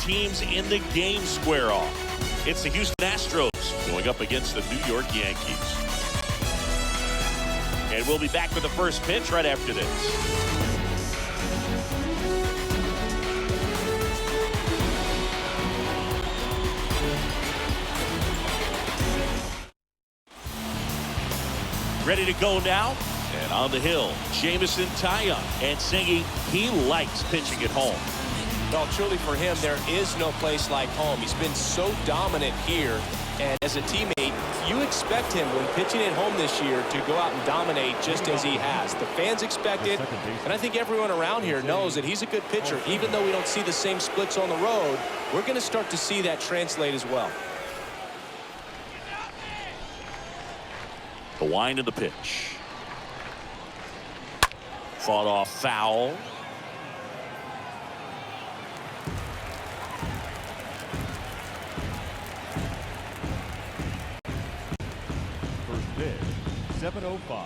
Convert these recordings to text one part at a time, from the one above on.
teams in the game square off. It's the Houston Astros going up against the New York Yankees. And we'll be back with the first pitch right after this. Ready to go now, and on the hill, Jamison Tyone, and singing he likes pitching at home. Well, truly for him, there is no place like home. He's been so dominant here, and as a teammate, you expect him when pitching at home this year to go out and dominate just as he has. The fans expect it, and I think everyone around here knows that he's a good pitcher. Even though we don't see the same splits on the road, we're going to start to see that translate as well. The wind of the pitch. Fought off foul. First pitch, 7:05.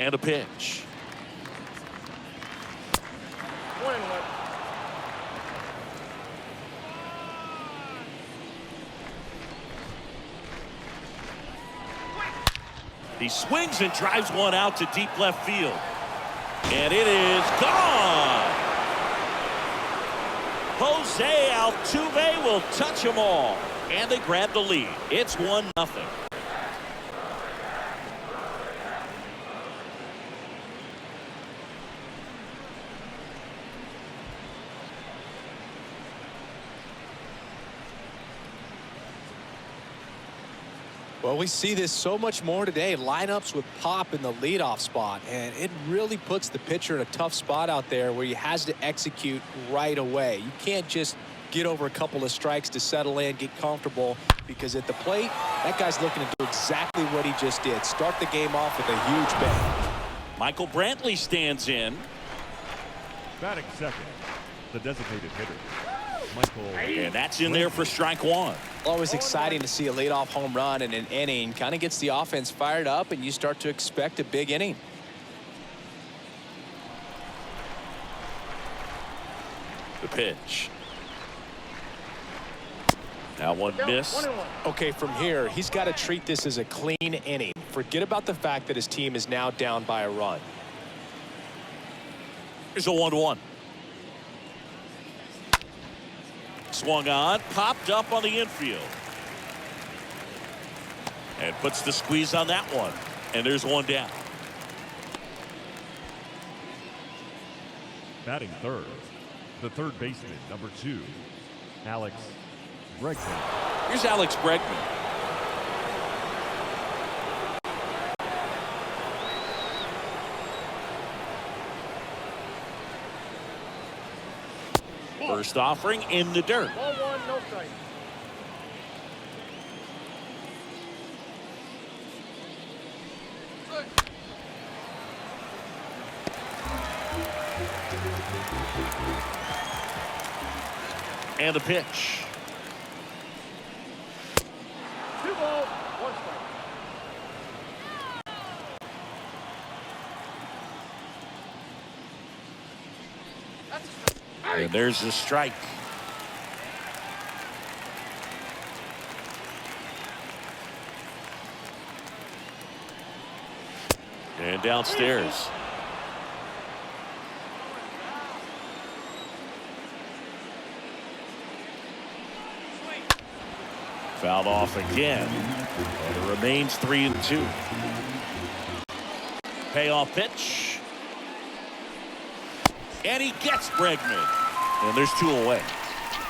And a pitch. He swings and drives one out to deep left field. And it is gone. Jose Altuve will touch them all. And they grab the lead. It's 1-0. Well, we see this so much more today. Lineups with pop in the leadoff spot, and it really puts the pitcher in a tough spot out there where he has to execute right away. You can't just get over a couple of strikes to settle in, get comfortable, because at the plate, that guy's looking to do exactly what he just did. Start the game off with a huge bang. Michael Brantley stands in. Batting second, the designated hitter, Michael. And that's in there for strike one. Always exciting to see a leadoff home run in an inning. Kind of gets the offense fired up, and you start to expect a big inning. The pitch. Now one miss. Okay, from here, he's got to treat this as a clean inning. Forget about the fact that his team is now down by a run. Here's a 1-1. Swung on, popped up on the infield. And puts the squeeze on that one. And there's one down. Batting third, the third baseman, number 2, Alex Bregman. Here's Alex Bregman. First offering in the dirt. Ball one, no strike. And the pitch. 2 balls, 1 strike. And there's the strike. And downstairs. Fouled off again. And it remains 3-2. Payoff pitch. And he gets Bregman. And there's 2 away.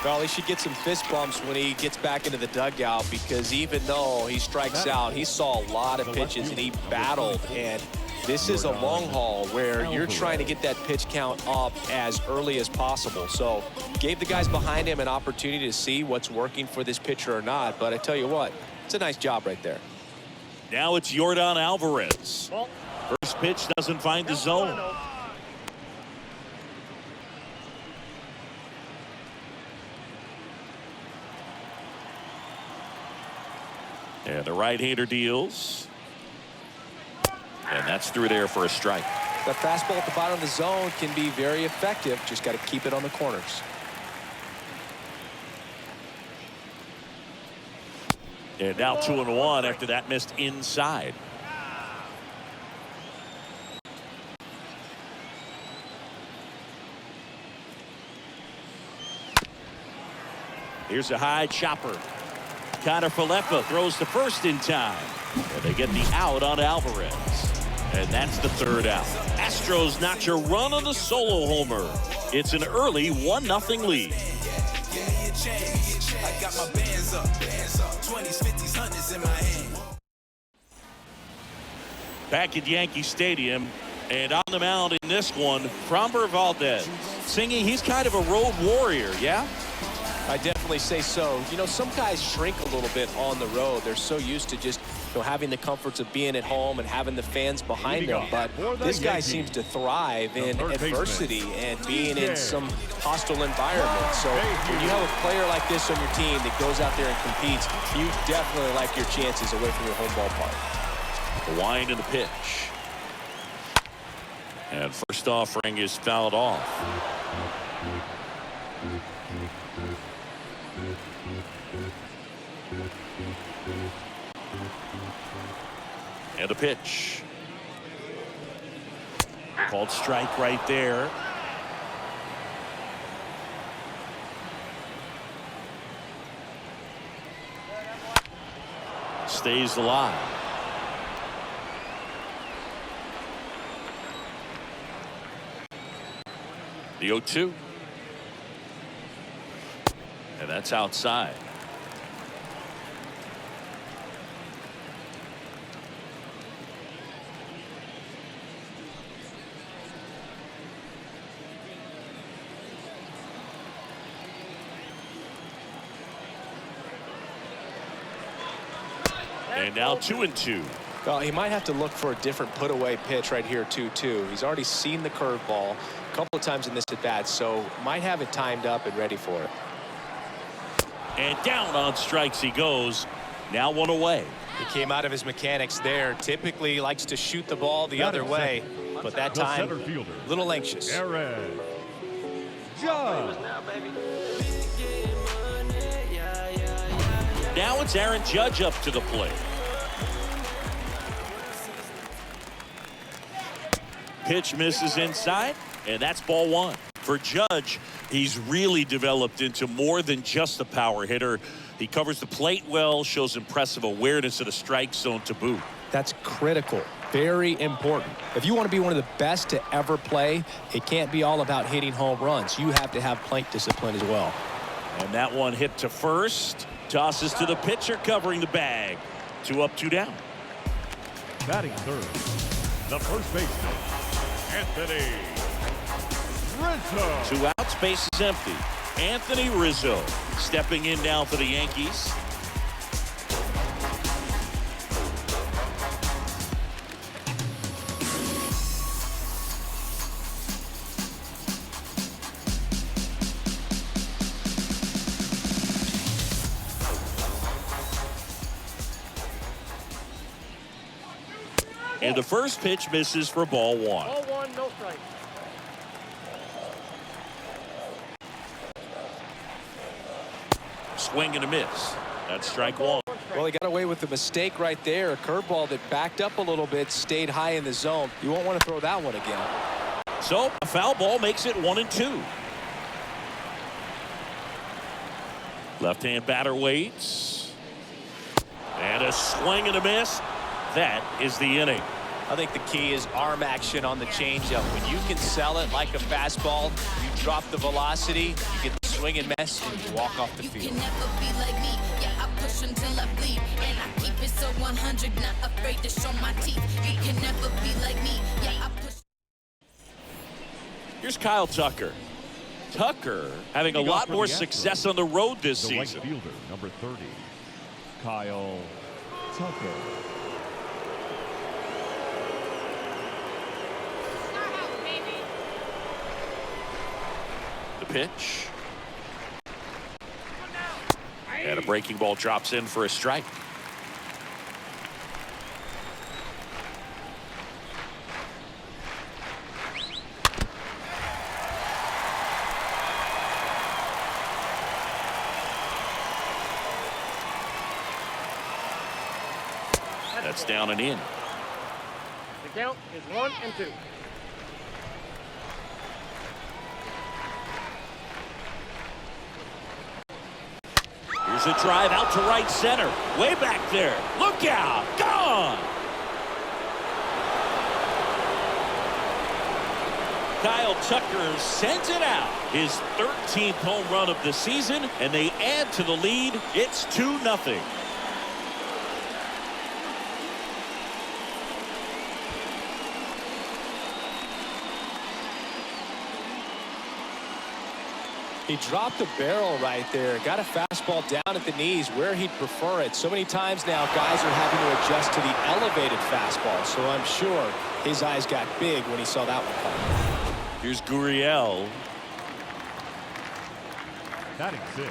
Well, he should get some fist bumps when he gets back into the dugout, because even though he strikes out, he saw a lot of pitches and he battled. And this is a long haul where you're trying to get that pitch count up as early as possible. So gave the guys behind him an opportunity to see what's working for this pitcher or not. But I tell you what, it's a nice job right there. Now it's Yordan Alvarez. First pitch doesn't find the zone. And the right-hander deals. And that's through there for a strike. The fastball at the bottom of the zone can be very effective. Just got to keep it on the corners. And now 2-1 after that missed inside. Here's a high chopper. Connor Falefa throws the first in time. And they get the out on Alvarez. And that's the third out. Astros notch a run on the solo homer. It's an early 1-0 lead. I got my bands up. 20s, 50s, 100s in my hand. Back at Yankee Stadium. And on the mound in this one, Framber Valdez. Singing, he's kind of a road warrior, yeah? I definitely say so. You know, some guys shrink a little bit on the road. They're so used to just, you know, having the comforts of being at home and having the fans behind them. But this guy seems to thrive in adversity and being in some hostile environment. So when you have a player like this on your team that goes out there and competes, you definitely like your chances away from your home ballpark. The wind and the pitch. And first offering is fouled off. And a pitch. Called strike right there. Stays alive. The 0-2. And that's outside. And now 2-2. Well, he might have to look for a different put-away pitch right here, 2-2. He's already seen the curveball a couple of times in this at-bat, so might have it timed up and ready for it. And down on strikes he goes. Now 1 away. He came out of his mechanics there. Typically he likes to shoot the ball the other way, but that time a little anxious. Aaron Judge. Now it's Aaron Judge up to the plate. Pitch misses inside, and that's ball 1. For Judge, he's really developed into more than just a power hitter. He covers the plate well, shows impressive awareness of the strike zone to boot. That's critical. Very important. If you want to be one of the best to ever play, it can't be all about hitting home runs. You have to have plate discipline as well. And that one hit to first. Tosses to the pitcher covering the bag. 2 up, 2 down. Batting third, the first baseman, Anthony Rizzo. 2 outs, base is empty. Anthony Rizzo stepping in now for the Yankees. And the first pitch misses for ball 1. Ball 1, no strike. Swing and a miss. That's strike 1. Well, he got away with a mistake right there. A curveball that backed up a little bit, stayed high in the zone. You won't want to throw that one again. So a foul ball makes it 1-2. Left-hand batter waits. And a swing and a miss. That is the inning. I think the key is arm action on the changeup. When you can sell it like a fastball, you drop the velocity, you get the swing and miss, and you walk off the field. You can never be like me. Yeah, I push until I bleed, and I keep it so 100, not afraid to show my teeth. You can never be like me. Yeah, I push. Here's Kyle Tucker. Tucker having a lot more success on the road this The right season. fielder, number 30, Kyle Tucker. The pitch. And a breaking ball drops in for a strike. That's down and in. The count is 1-2. Here's a drive out to right center. Way back there. Look out. Gone. Kyle Tucker sends it out. His 13th home run of the season, and they add to the lead. It's 2-0. He dropped the barrel right there. Got a fastball down at the knees where he'd prefer it. So many times now guys are having to adjust to the elevated fastball. So I'm sure his eyes got big when he saw that one coming. Here's Gurriel. Batting 6,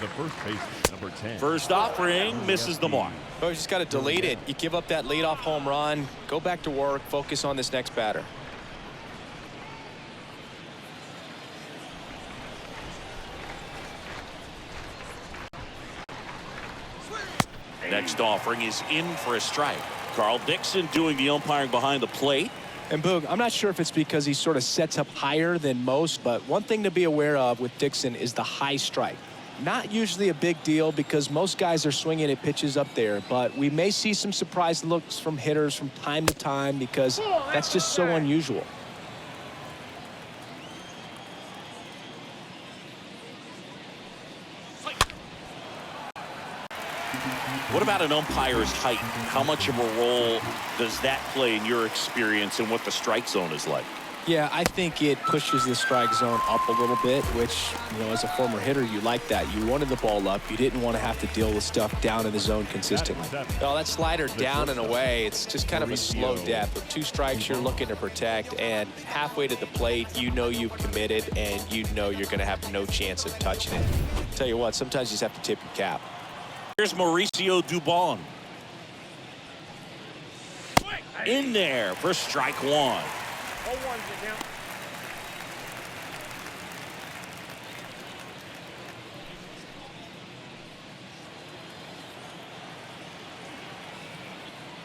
the first baseman, number 10. First offering misses the mark. Oh, you just got to delete it. You give up that leadoff home run. Go back to work. Focus on this next batter. Next offering is in for a strike. Carl Dixon doing the umpiring behind the plate. And Boog, I'm not sure if it's because he sort of sets up higher than most, but one thing to be aware of with Dixon is the high strike. Not usually a big deal because most guys are swinging at pitches up there, but we may see some surprise looks from hitters from time to time because that's just so unusual. What about an umpire's height? How much of a role does that play in your experience and what the strike zone is like? Yeah, I think it pushes the strike zone up a little bit, which, you know, as a former hitter, you like that. You wanted the ball up. You didn't want to have to deal with stuff down in the zone consistently. Oh, that slider down and away, it's just kind of a slow death. With 2 strikes, you're looking to protect, and halfway to the plate, you know you've committed, and you know you're going to have no chance of touching it. Tell you what, sometimes you just have to tip your cap. Here's Mauricio Dubon. In there for strike 1. 0-1 the count.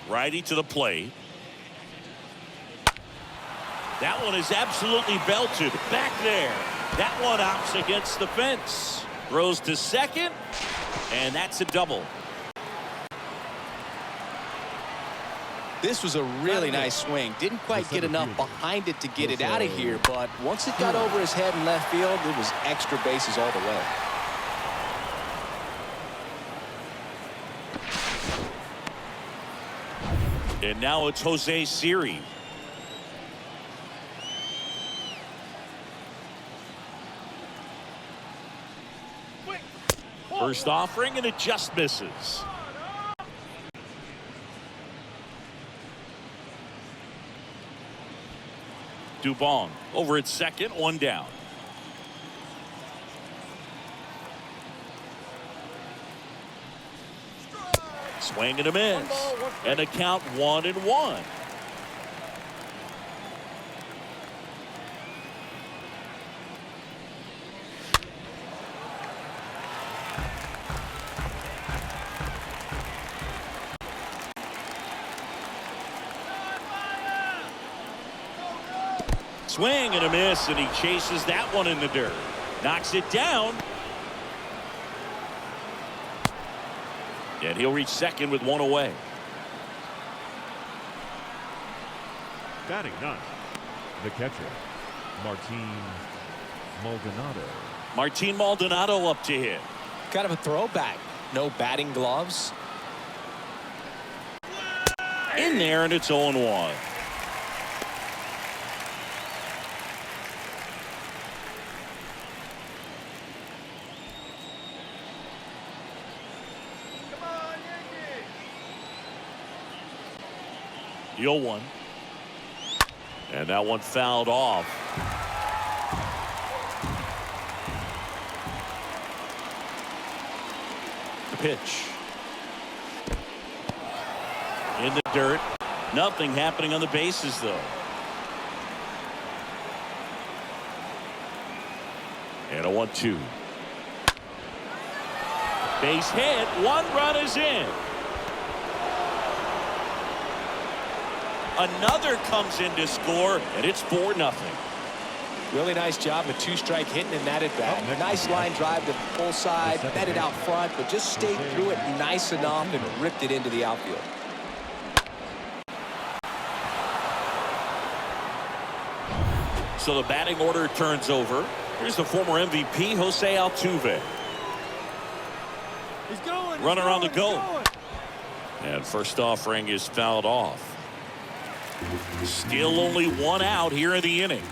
Righty to the plate. That one is absolutely belted. Back there. That one hops against the fence. Throws to second. And that's a double. This was a really nice swing. Didn't quite get enough behind it to get it out of here, but once it got over his head in left field, it was extra bases all the way. And now it's Jose Siri. First offering, and it just misses. Dubon over at second, 1 down. Swing and a miss. And a count 1-1. Swing and a miss, and he chases that one in the dirt. Knocks it down. And he'll reach second with 1 away. Batting 9, the catcher, Martin Maldonado. Martin Maldonado up to hit. Kind of a throwback. No batting gloves. In there, and it's 0-1. The 0-1. And that one fouled off. The pitch. In the dirt. Nothing happening on the bases, though. And a 1-2. Base hit. 1 run is in. Another comes in to score, and it's 4-0. Really nice job of two-strike hitting in that at bat. Nice line drive to full side, batted out front, but just stayed through it nice enough and ripped it into the outfield. So the batting order turns over. Here's the former MVP, Jose Altuve. He's going. Runner on the go. And first offering is fouled off. Still only one out here in the inning.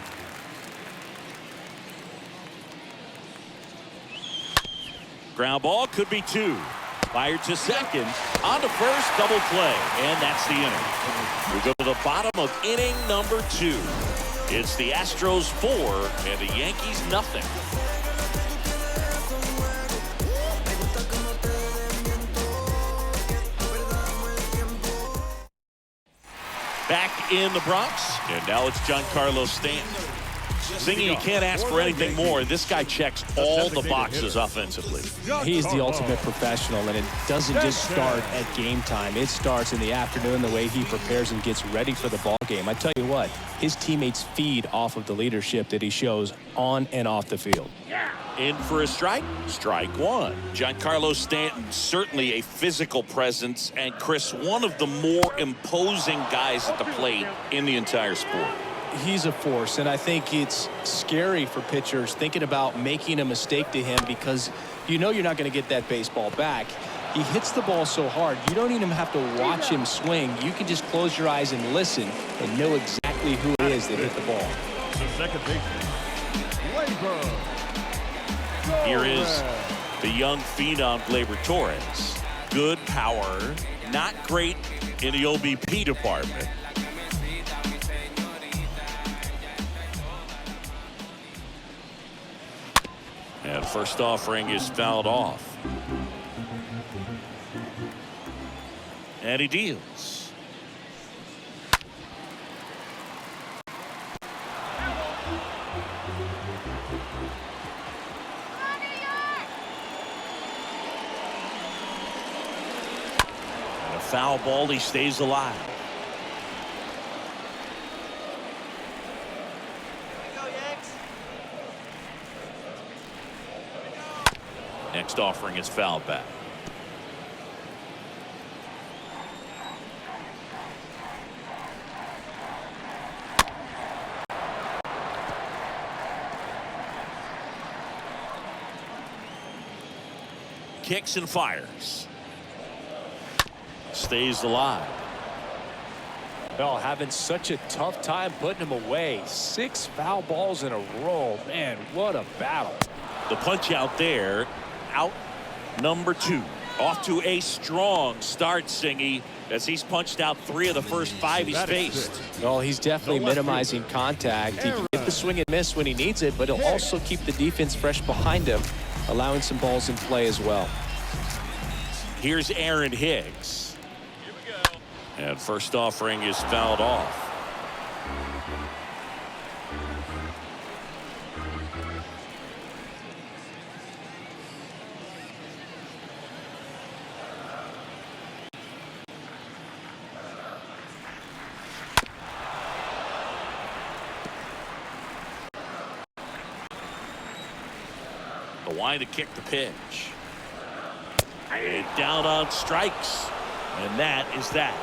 Ground ball, could be two. Fired to second. On to first, double play. And that's the inning. We go to the bottom of inning number 2. It's the Astros 4 and the Yankees nothing. Back in the Bronx, and now it's Giancarlo Stanton. Singing, you can't ask for anything more. This guy checks all the boxes offensively. He's the ultimate professional, and it doesn't just start at game time. It starts in the afternoon, the way he prepares and gets ready for the ball game. I tell you what, his teammates feed off of the leadership that he shows on and off the field. In for a strike. Strike one. Giancarlo Stanton, certainly a physical presence, and Chris, one of the more imposing guys at the plate in the entire sport. He's a force, and I think it's scary for pitchers thinking about making a mistake to him, because you know you're not going to get that baseball back. He hits the ball so hard, you don't even have to watch him swing. You can just close your eyes and listen and know exactly who it is that hit the ball. The second baseman, Here is the young phenom, Gleyber Torres. Good power, not great in the OBP department. And first offering is fouled off. And he deals. And a foul ball, he stays alive. Next offering is fouled back. Kicks and fires. Stays alive. Well, having such a tough time putting him away. 6 foul balls in a row. Man, what a battle. The punch out there. Out number 2. Off to a strong start, Singy, as he's punched out 3 of the first 5 he's faced. Well, he's definitely minimizing contact. He can get the swing and miss when he needs it, but he'll also keep the defense fresh behind him, allowing some balls in play as well. Here's Aaron Hicks. Here we go. And first offering is fouled off. The line to kick the pitch. And down on strikes. And that is that.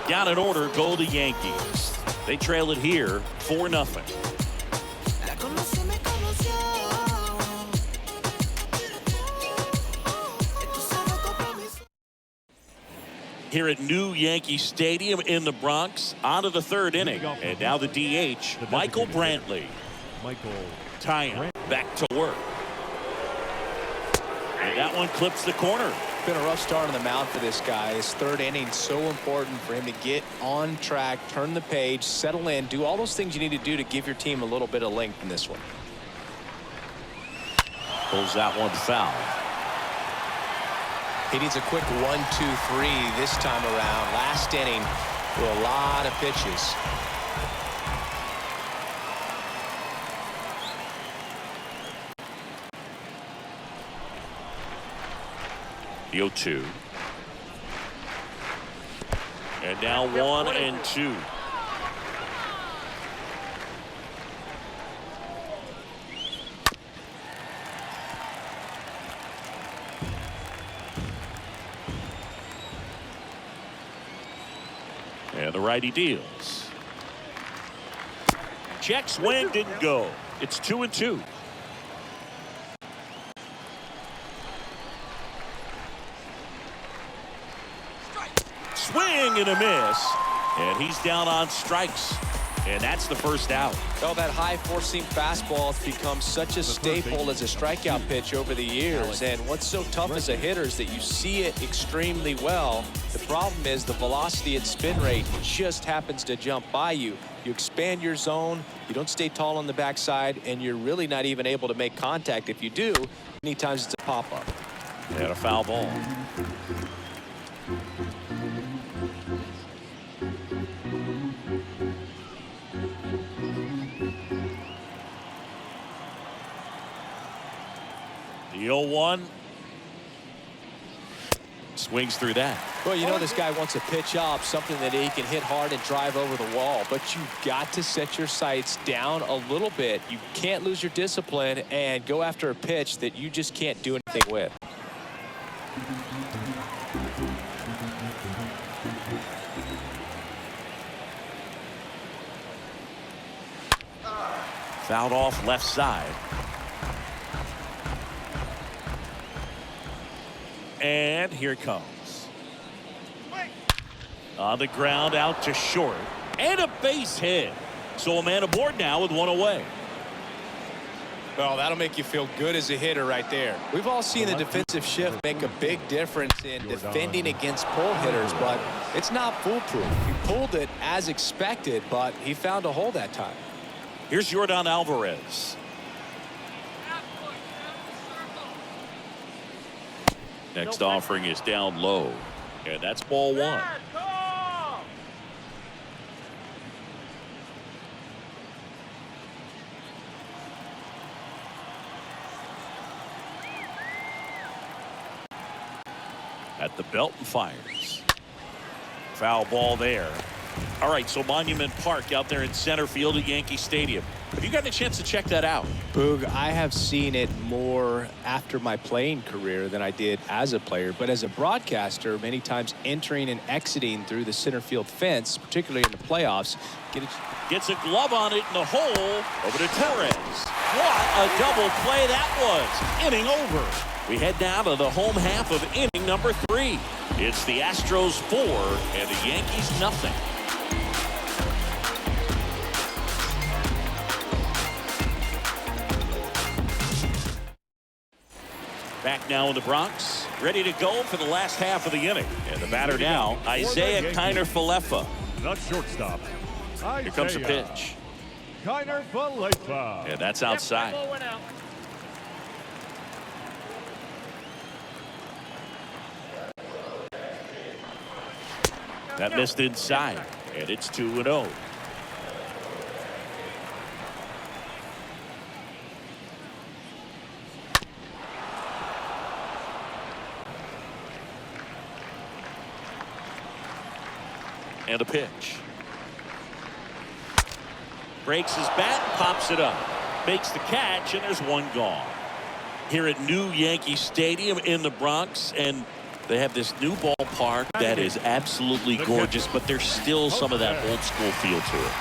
Down in order go the Yankees. They trail it here 4-0. Here at New Yankee Stadium in the Bronx, on to the 3rd inning. And now the DH, Michael Brantley. Tying back to work. And that one clips the corner. Been a rough start on the mound for this guy. His 3rd inning, so important for him to get on track, turn the page, settle in, do all those things you need to do to give your team a little bit of length in this one. Pulls that one foul. He needs a quick 1-2-3 this time around. Last inning with a lot of pitches. The 0-2. And now 1-2. And the righty deals. Check swing, didn't go. It's 2-2. Swing and a miss. And he's down on strikes. And that's the first out. Well, that high four-seam fastball has become such a staple as a strikeout pitch over the years. And what's so tough as a hitter is that you see it extremely well. The problem is the velocity and spin rate just happens to jump by you. You expand your zone, you don't stay tall on the backside, and you're really not even able to make contact. If you do, many times it's a pop-up. And a foul ball. The 0-1. Swings through that. Well, you know this guy wants to pitch up, something that he can hit hard and drive over the wall. But you've got to set your sights down a little bit. You can't lose your discipline and go after a pitch that you just can't do anything with. Fouled off left side. And here it comes. On the ground, out to short. And a base hit. So a man aboard now with one away. Well, that'll make you feel good as a hitter right there. We've all seen the defensive shift make a big difference in defending against pull hitters, but it's not foolproof. He pulled it as expected, but he found a hole that time. Here's Yordan Alvarez. Next offering is down low, and that's ball one. At the belt and fires. Foul ball there. All right, so Monument Park out there in center field at Yankee Stadium. Have you gotten a chance to check that out? Boog, I have seen it more after my playing career than I did as a player. But as a broadcaster, many times entering and exiting through the center field fence, particularly in the playoffs, Gets a glove on it in the hole. Over to Torres. What a double play that was. Inning over. We head down to the home half of inning number 3. It's the Astros 4 and the Yankees nothing. Back now in the Bronx, ready to go for the last half of the inning. And the batter now, Isaiah Kiner-Falefa. The shortstop. Here comes the pitch. Kiner-Falefa. And that's outside. That missed inside, and it's 2-0. And a pitch. Breaks his bat, pops it up. Makes the catch, and there's one gone. Here at New Yankee Stadium in the Bronx, and they have this new ballpark that is absolutely gorgeous, but there's still some of that old school feel to it.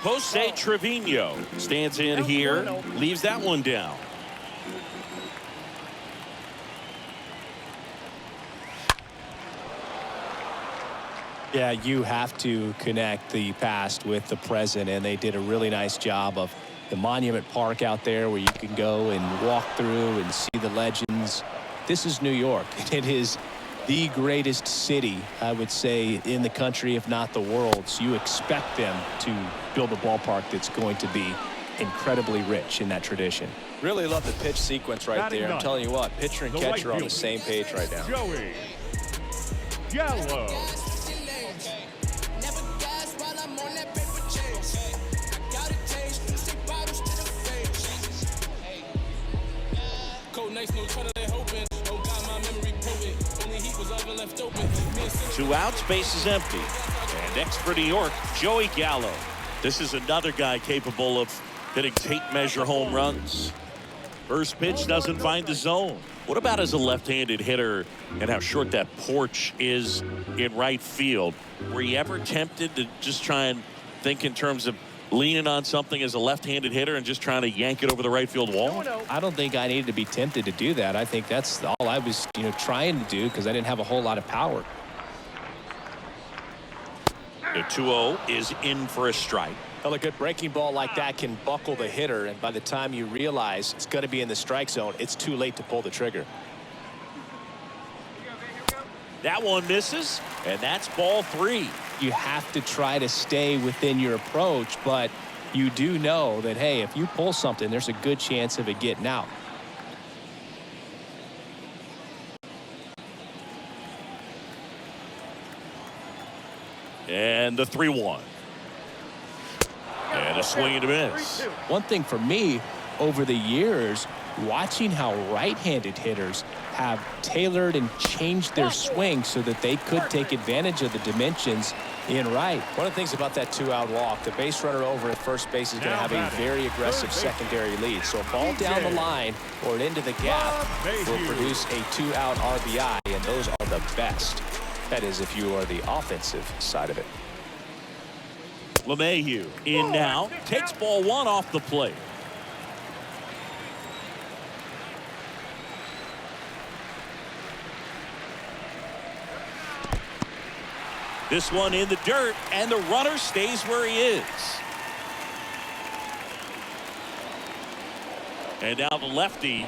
Jose Trevino stands in here, leaves that one down. Yeah, you have to connect the past with the present, and they did a really nice job of the Monument Park out there where you can go and walk through and see the legends. This is New York. It is the greatest city, I would say, in the country, if not the world. So you expect them to build a ballpark that's going to be incredibly rich in that tradition. Really love the pitch sequence right there. I'm telling you what, pitcher and catcher are on the same page right now. Joey Gallo. Two outs, base is empty. And next for New York, Joey Gallo. This is another guy capable of hitting tape measure home runs. First pitch doesn't find the zone. What about as a left-handed hitter and how short that porch is in right field? Were you ever tempted to just try and think in terms of leaning on something as a left-handed hitter and just trying to yank it over the right field wall? I don't think I needed to be tempted to do that. I think that's all I was, trying to do because I didn't have a whole lot of power. The 2-0 is in for a strike. Well, a good breaking ball like that can buckle the hitter, and by the time you realize it's going to be in the strike zone, it's too late to pull the trigger. That one misses, and that's ball 3. You have to try to stay within your approach, but you do know that, hey, if you pull something, there's a good chance of it getting out. And the 3-1. And a swing and a miss. One thing for me over the years, watching how right-handed hitters have tailored and changed their swing so that they could take advantage of the dimensions in right. One of the things about that 2-out walk, the base runner over at first base is going to have a very aggressive secondary lead. So a ball down the line or into the gap will produce a 2-out RBI, and those are the best. That is, if you are the offensive side of it. LeMahieu in now, takes ball 1 off the plate. This one in the dirt, and the runner stays where he is. And now the lefty.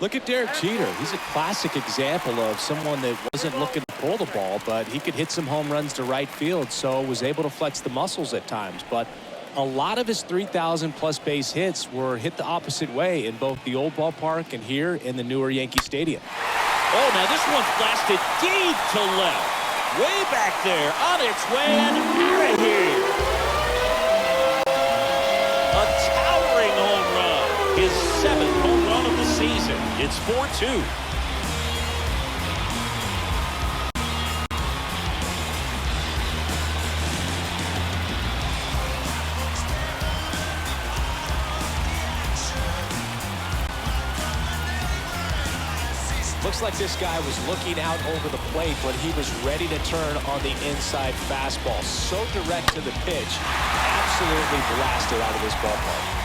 Look at Derek Jeter. He's a classic example of someone that wasn't looking to pull the ball, but he could hit some home runs to right field, so was able to flex the muscles at times. But a lot of his 3,000-plus base hits were hit the opposite way in both the old ballpark and here in the newer Yankee Stadium. Oh, now this one's blasted deep to left. Way back there, on its way and out of here. A towering home run. His 7th home run of the season. It's 4-2. Looks like this guy was looking out over the plate, but he was ready to turn on the inside fastball. So direct to the pitch. Absolutely blasted out of this ballpark.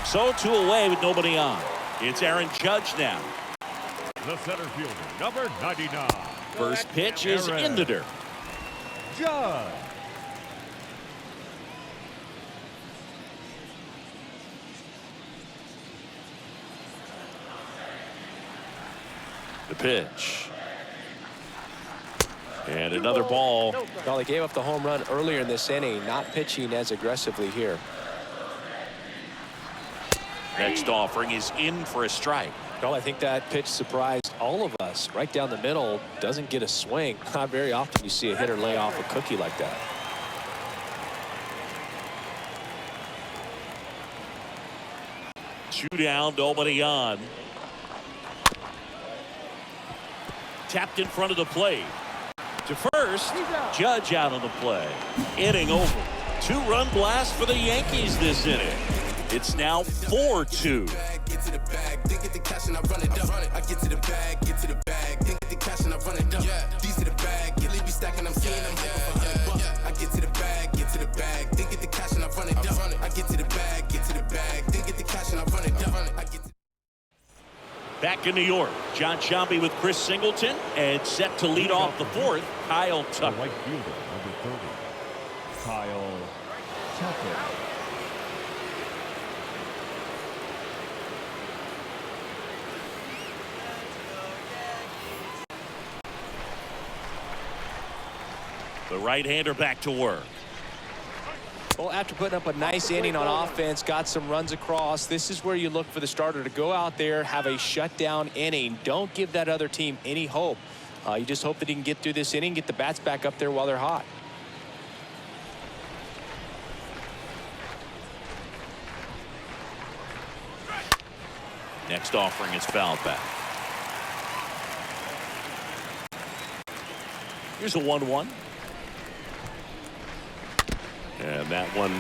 So 2 away with nobody on. It's Aaron Judge now. The center fielder, number 99. First pitch is in the dirt. Judge. The pitch. And another ball. Well, they gave up the home run earlier in this inning, not pitching as aggressively here. Next offering is in for a strike. Well, I think that pitch surprised all of us. Right down the middle, doesn't get a swing. Not very often you see a hitter lay off a cookie like that. Two down, nobody on. Tapped in front of the plate. To first, Judge out on the play. Inning over. 2-run blast for the Yankees this inning. It's now 4-2. Get to the bag, then get the cash and I run it up. I get to the bag, get to the bag, then get the cash and I run it up. These to the bag, get leave me stacking, I'm seeing them for $100. I get to the bag, then get the cash and I run it up. I get to the bag, then get the cash and I run it up. Back in New York, John Sciambi with Chris Singleton, and set to lead off the 4th, Kyle The Tucker. right fielder, number 30. Kyle Tucker. The right-hander back to work. Well, after putting up a nice inning on offense, got some runs across, this is where you look for the starter to go out there, have a shutdown inning. Don't give that other team any hope. You just hope that he can get through this inning, get the bats back up there while they're hot. Next offering is fouled back. Here's a 1-1. And that one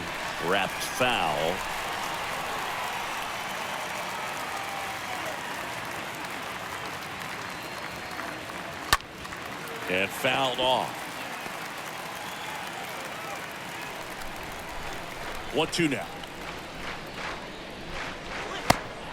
Wrapped foul. And fouled off. 1-2 now.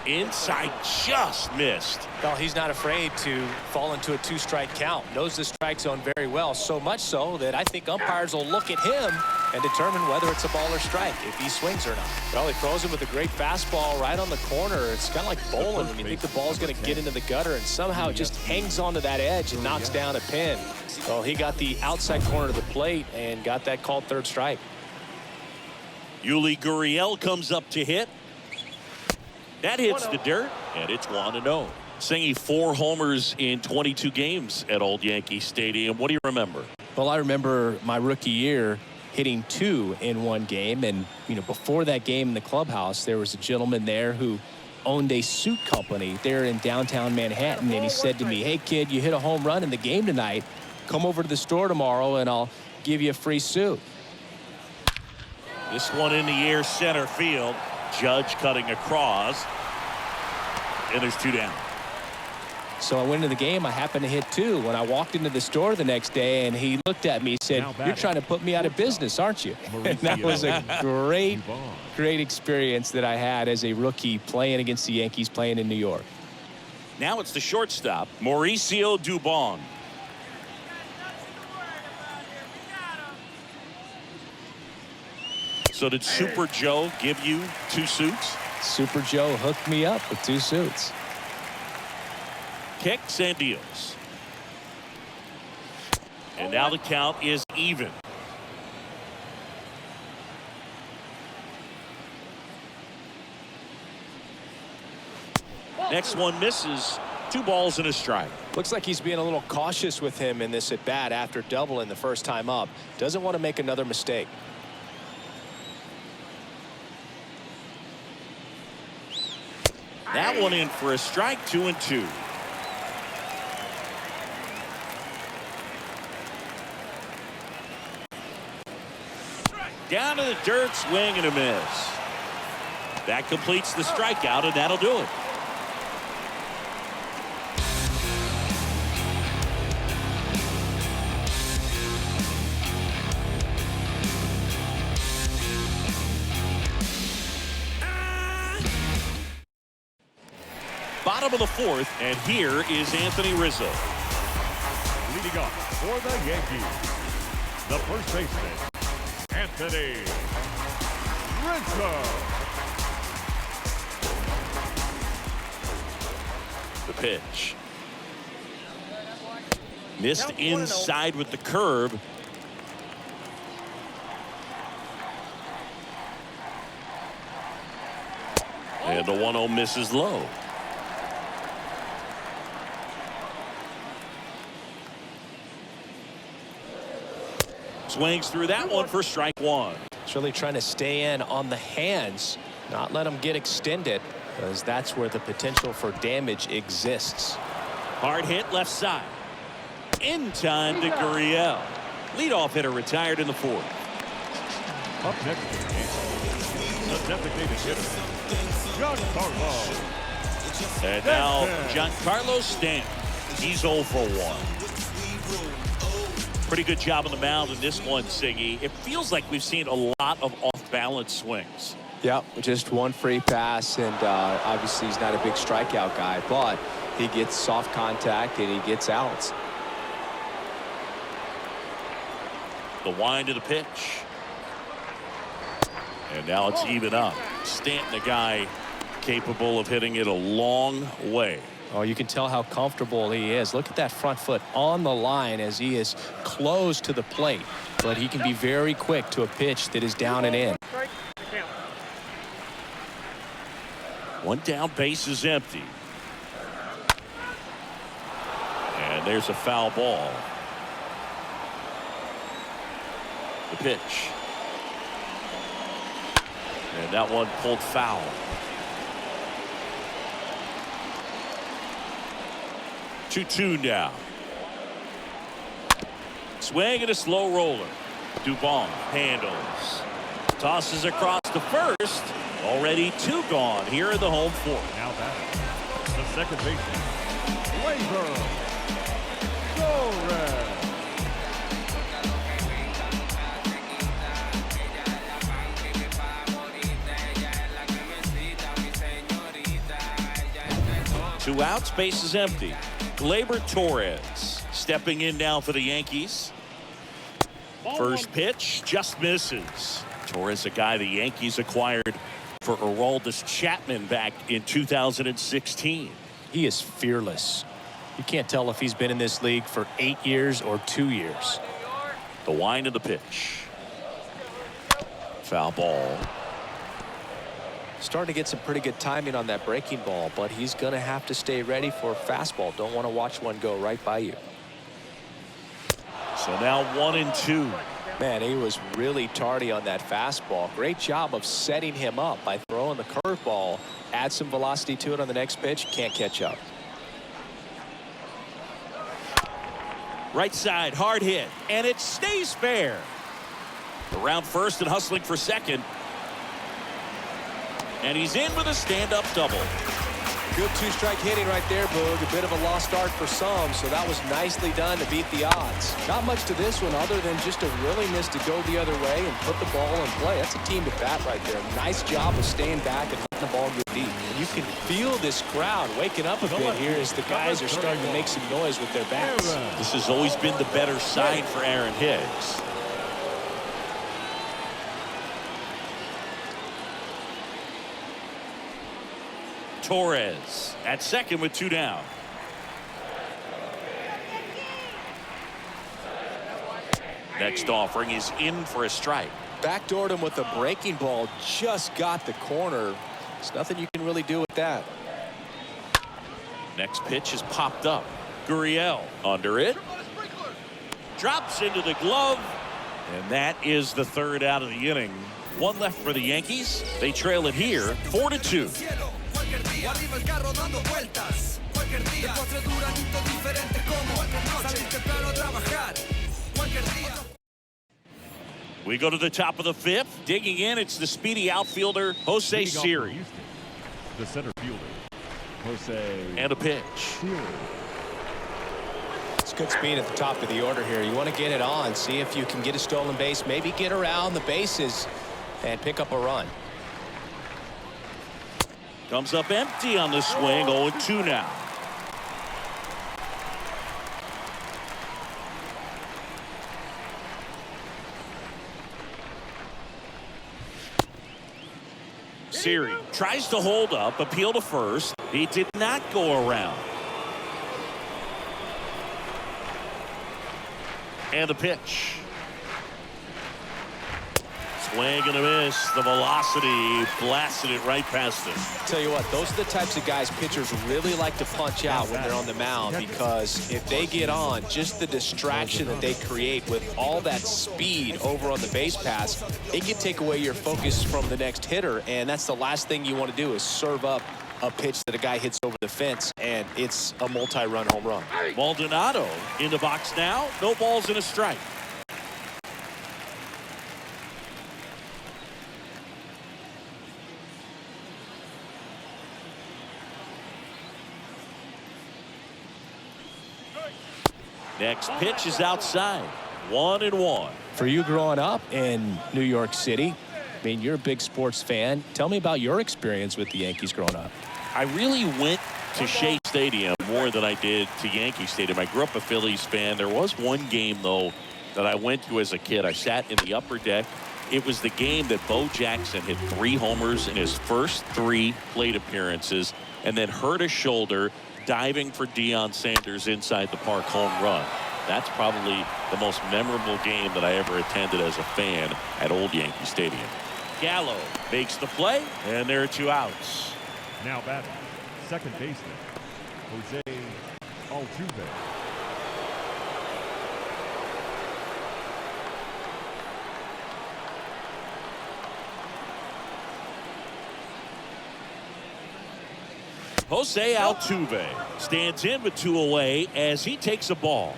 Inside, just missed. Well, he's not afraid to fall into a 2-strike count. Knows the strike zone very well, so much so that I think umpires will look at him and determine whether it's a ball or strike, if he swings or not. Well, he throws him with a great fastball right on the corner. It's kind of like bowling when you think the ball's going to get into the gutter, and somehow it just hangs onto that edge and knocks down a pin. Well, he got the outside corner of the plate and got that called third strike. Yuli Gurriel comes up to hit. That hits the dirt, and it's 1-0. Singy 4 homers in 22 games at Old Yankee Stadium. What do you remember? Well, I remember my rookie year hitting 2 in one game, and before that game in the clubhouse, there was a gentleman there who owned a suit company there in downtown Manhattan, and he said to me, "Hey kid, you hit a home run in the game tonight. Come over to the store tomorrow and I'll give you a free suit." This one in the air, center field. Judge cutting across, and there's 2 down. So I went into the game. I happened to hit 2. When I walked into the store the next day, and he looked at me and said, "You're trying to put me out of business, aren't you?" And that was a great experience that I had as a rookie playing against the Yankees, playing in New York. Now it's the shortstop, Mauricio Dubon. So did Super Joe give you 2 suits? Super Joe hooked me up with 2 suits. Kicks and deals. And now the count is even. Next one misses. 2 balls and a strike. Looks like he's being a little cautious with him in this at bat after doubling the first time up. Doesn't want to make another mistake. That one in for a strike. 2-2. Down to the dirt, swing and a miss. That completes the strikeout, and that'll do it. Bottom of the 4th, and here is Anthony Rizzo. Leading off for the Yankees, the first baseman, Anthony Rizzo. The pitch. Missed inside with the curve. And the 1-0 misses low. Swings through that one for strike 1. It's really trying to stay in on the hands, not let them get extended, because that's where the potential for damage exists. Hard hit left side. In time to Gurriel. Leadoff hitter retired in the 4th. Up next for the Yankees, the designated hitter, Giancarlo. And now Giancarlo Stanton. He's 0 for 1. Pretty good job on the mound in this one, Siggy. It feels like we've seen a lot of off-balance swings. Yeah, just one free pass, and obviously he's not a big strikeout guy, but he gets soft contact and he gets outs. The wind of the pitch. And now it's even up. Stanton, a guy capable of hitting it a long way. Oh, you can tell how comfortable he is. Look at that front foot on the line as he is close to the plate. But he can be very quick to a pitch that is down and in. One down, base is empty. And there's a foul ball. The pitch. And that one pulled foul. 2-2 now. Swing and a slow roller. Dubon handles. Tosses across to first. Already 2 gone here in the home fourth. Now batting, the second baseman, Gleyber Torres. Two outs, base is empty. Gleyber Torres stepping in now for the Yankees. First pitch just misses. Torres, a guy the Yankees acquired for Aroldis Chapman back in 2016. He is fearless. You can't tell if he's been in this league for 8 years or 2 years. The wind of the pitch. Foul ball. Starting to get some pretty good timing on that breaking ball, but he's going to have to stay ready for a fastball. Don't want to watch one go right by you. So now 1-2. Man, he was really tardy on that fastball. Great job of setting him up by throwing the curveball. Add some velocity to it on the next pitch. Can't catch up. Right side, hard hit, and it stays fair. Around first and hustling for second. And he's in with a stand-up double. Good two-strike hitting right there, Boog. A bit of a lost start for some, so that was nicely done to beat the odds. Not much to this one other than just a willingness to go the other way and put the ball in play. That's a team to bat right there. Nice job of staying back and letting the ball go deep. And you can feel this crowd waking up a bit here as the guys are starting to make some noise with their bats. This has always been the better side for Aaron Hicks. Torres at second with 2 down. Next offering is in for a strike. Backdoored him with a breaking ball. Just got the corner. There's nothing you can really do with that. Next pitch is popped up. Gurriel under it. Drops into the glove. And that is the 3rd out of the inning. 1 left for the Yankees. They trail it here 4-2. Arriba el carro dando vueltas. Cualquier día. Los cuatro duranitos diferentes como salir temprano a trabajar. Cualquier día. We go to the top of the 5th. Digging in, it's the speedy outfielder, Jose Siri. The center fielder, Jose. And a pitch. Siri. It's good speed at the top of the order here. You want to get it on, see if you can get a stolen base, maybe get around the bases and pick up a run. Comes up empty on the swing. 0-2 now. Siri tries to hold up, appeal to first. He did not go around. And the pitch. Swing and a miss. The velocity blasted it right past him. Tell you what, those are the types of guys pitchers really like to punch out when they're on the mound, because if they get on, just the distraction that they create with all that speed over on the base pass, it can take away your focus from the next hitter, and that's the last thing you want to do is serve up a pitch that a guy hits over the fence, and it's a multi-run home run. Maldonado in the box now. No balls and a strike. Next pitch is outside. 1-1. For you growing up in New York City, I mean, you're a big sports fan. Tell me about your experience with the Yankees growing up. I really went to Shea Stadium more than I did to Yankee Stadium. I grew up a Phillies fan. There was one game, though, that I went to as a kid. I sat in the upper deck. It was the game that Bo Jackson hit 3 homers in his first 3 plate appearances and then hurt his shoulder diving for Deion Sanders inside the park home run. That's probably the most memorable game that I ever attended as a fan at Old Yankee Stadium. Gallo makes the play, and there are 2 outs. Now batting, second baseman, Jose Altuve. Jose Altuve stands in with 2 away as he takes a ball.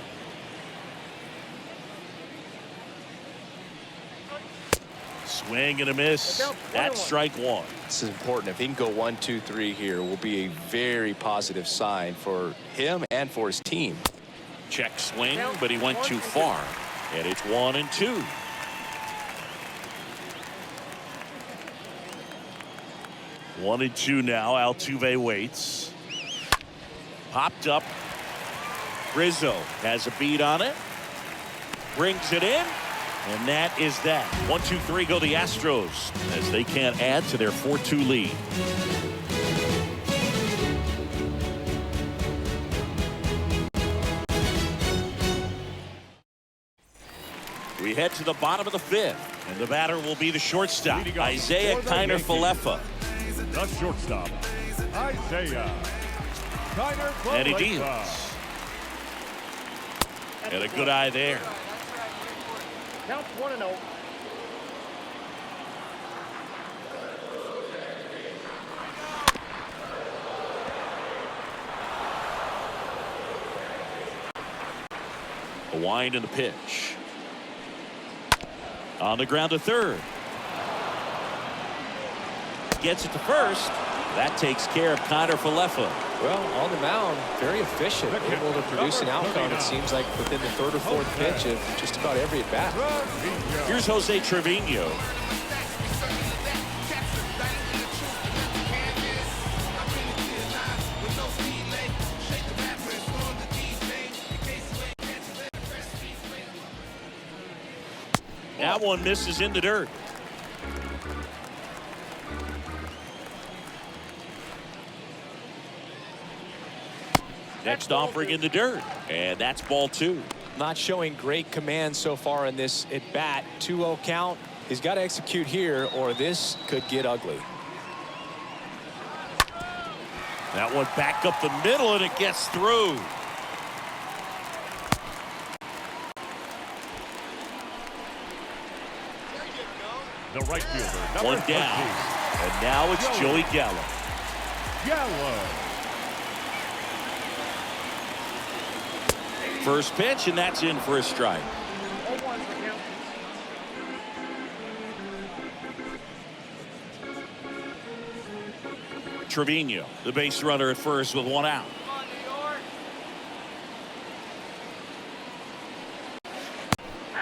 Swing and a miss. That's strike one. This is important. If he can go 1, 2, 3 here, will be a very positive sign for him and for his team. Check swing, but he went too far. And it's 1-2. One and two now. Altuve waits. Popped up. Rizzo has a beat on it. Brings it in. And that is that. 1-2-3 go the Astros as they can't add to their 4-2 lead. We head to the bottom of the fifth, and the batter will be the shortstop, Isaiah Kiner-Falefa. The shortstop, Isaiah Kiner-Falefa. And he deals. And a good eye there. Count 1-0. A wind in the pitch. On the ground to third. Gets it to first. That takes care of Kiner-Falefa. Well, on the mound, very efficient, able to produce an outcome, it seems like, within the third or fourth pitch of just about every at-bat. Here's Jose Trevino. That one misses in the dirt. Next offering in the dirt, and that's ball two. Not showing great command so far in this at-bat. 2-0 count. He's got to execute here, or this could get ugly. That one back up the middle, and it gets through. The right fielder, One down, and now it's Joey Gallo. Gallo. First pitch, and that's in for a strike. 0-1 for count. Trevino, the base runner at first with one out.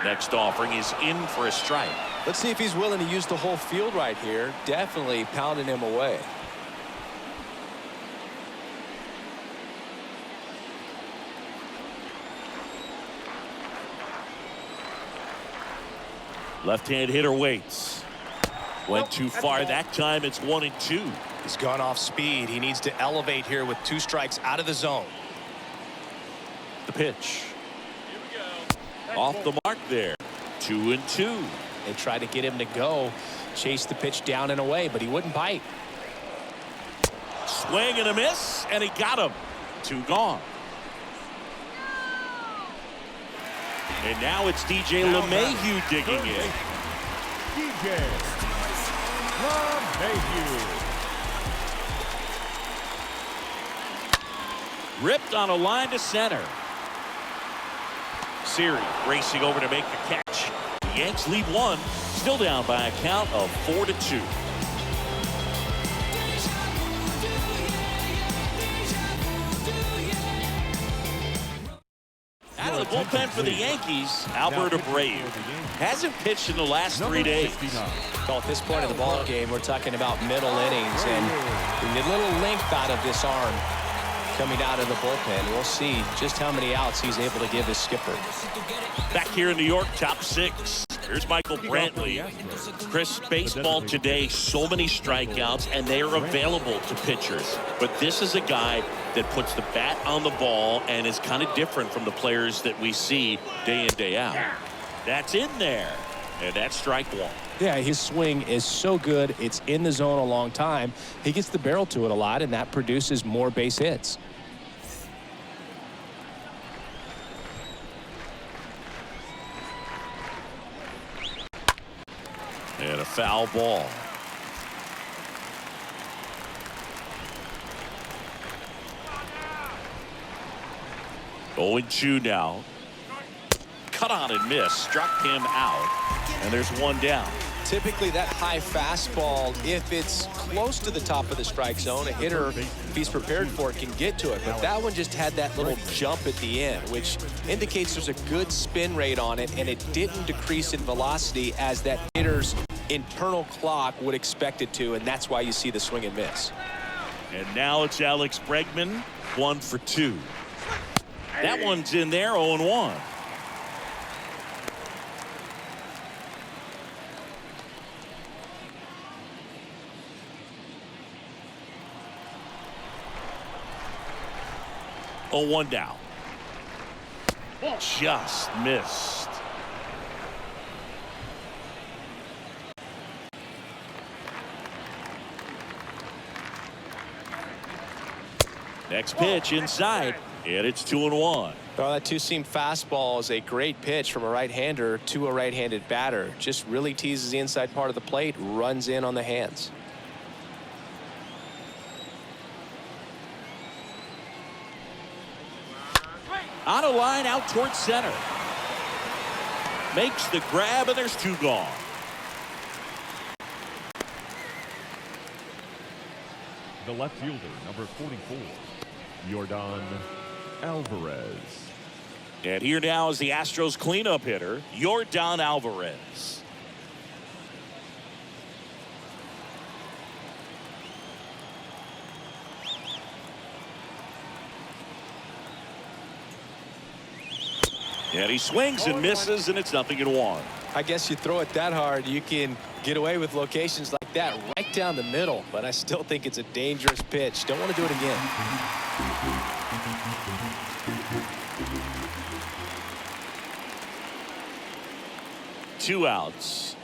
Next offering is in for a strike. Let's see if he's willing to use the whole field right here. Definitely pounding him away. Left-hand hitter waits. Went too far that time. It's 1-2. He's gone off speed. He needs to elevate here with 2 strikes out of the zone. The pitch. Off the mark there. 2-2. They tried to get him to go, chase the pitch down and away, but he wouldn't bite. Swing and a miss, and he got him. 2 gone. And now it's DJ LeMahieu digging in. DJ LeMahieu. Ripped on a line to center. Siri racing over to make the catch. The Yanks lead 1, still down by a count of 4-2. Out of the bullpen for the Yankees, Alberto Abreu hasn't pitched in the last 3 days. Well, at this point of the ball game, we're talking about middle innings, and a little length out of this arm coming out of the bullpen. We'll see just how many outs he's able to give his skipper. Back here in New York, top 6. Here's Michael Brantley. Chris, baseball today, so many strikeouts, and they are available to pitchers. But this is a guy that puts the bat on the ball and is kind of different from the players that we see day in, day out. That's in there, and that's strike 1. Yeah, his swing is so good. It's in the zone a long time. He gets the barrel to it a lot, and that produces more base hits. And a foul ball. Oh, 2 now. Cut on and miss. Struck him out. And there's 1 down. Typically, that high fastball, if it's close to the top of the strike zone, a hitter, if he's prepared for it, can get to it. But that one just had that little jump at the end, which indicates there's a good spin rate on it, and it didn't decrease in velocity as that hitter's internal clock would expect it to, and that's why you see the swing and miss. And now it's Alex Bregman, 1 for 2. That one's in there, 0-1. Oh, 1 down. Just missed. Next pitch inside, and it's 2-1. Well, that two-seam fastball is a great pitch from a right-hander to a right-handed batter. Just really teases the inside part of the plate, runs in on the hands. On a line out towards center. Makes the grab, and there's 2 gone. The left fielder, number 44, Yordan Alvarez. And here now is the Astros cleanup hitter, Yordan Alvarez. And he swings and misses, and it's 0-1. I guess you throw it that hard, you can get away with locations like that right down the middle. But I still think it's a dangerous pitch. Don't want to do it again. Two outs.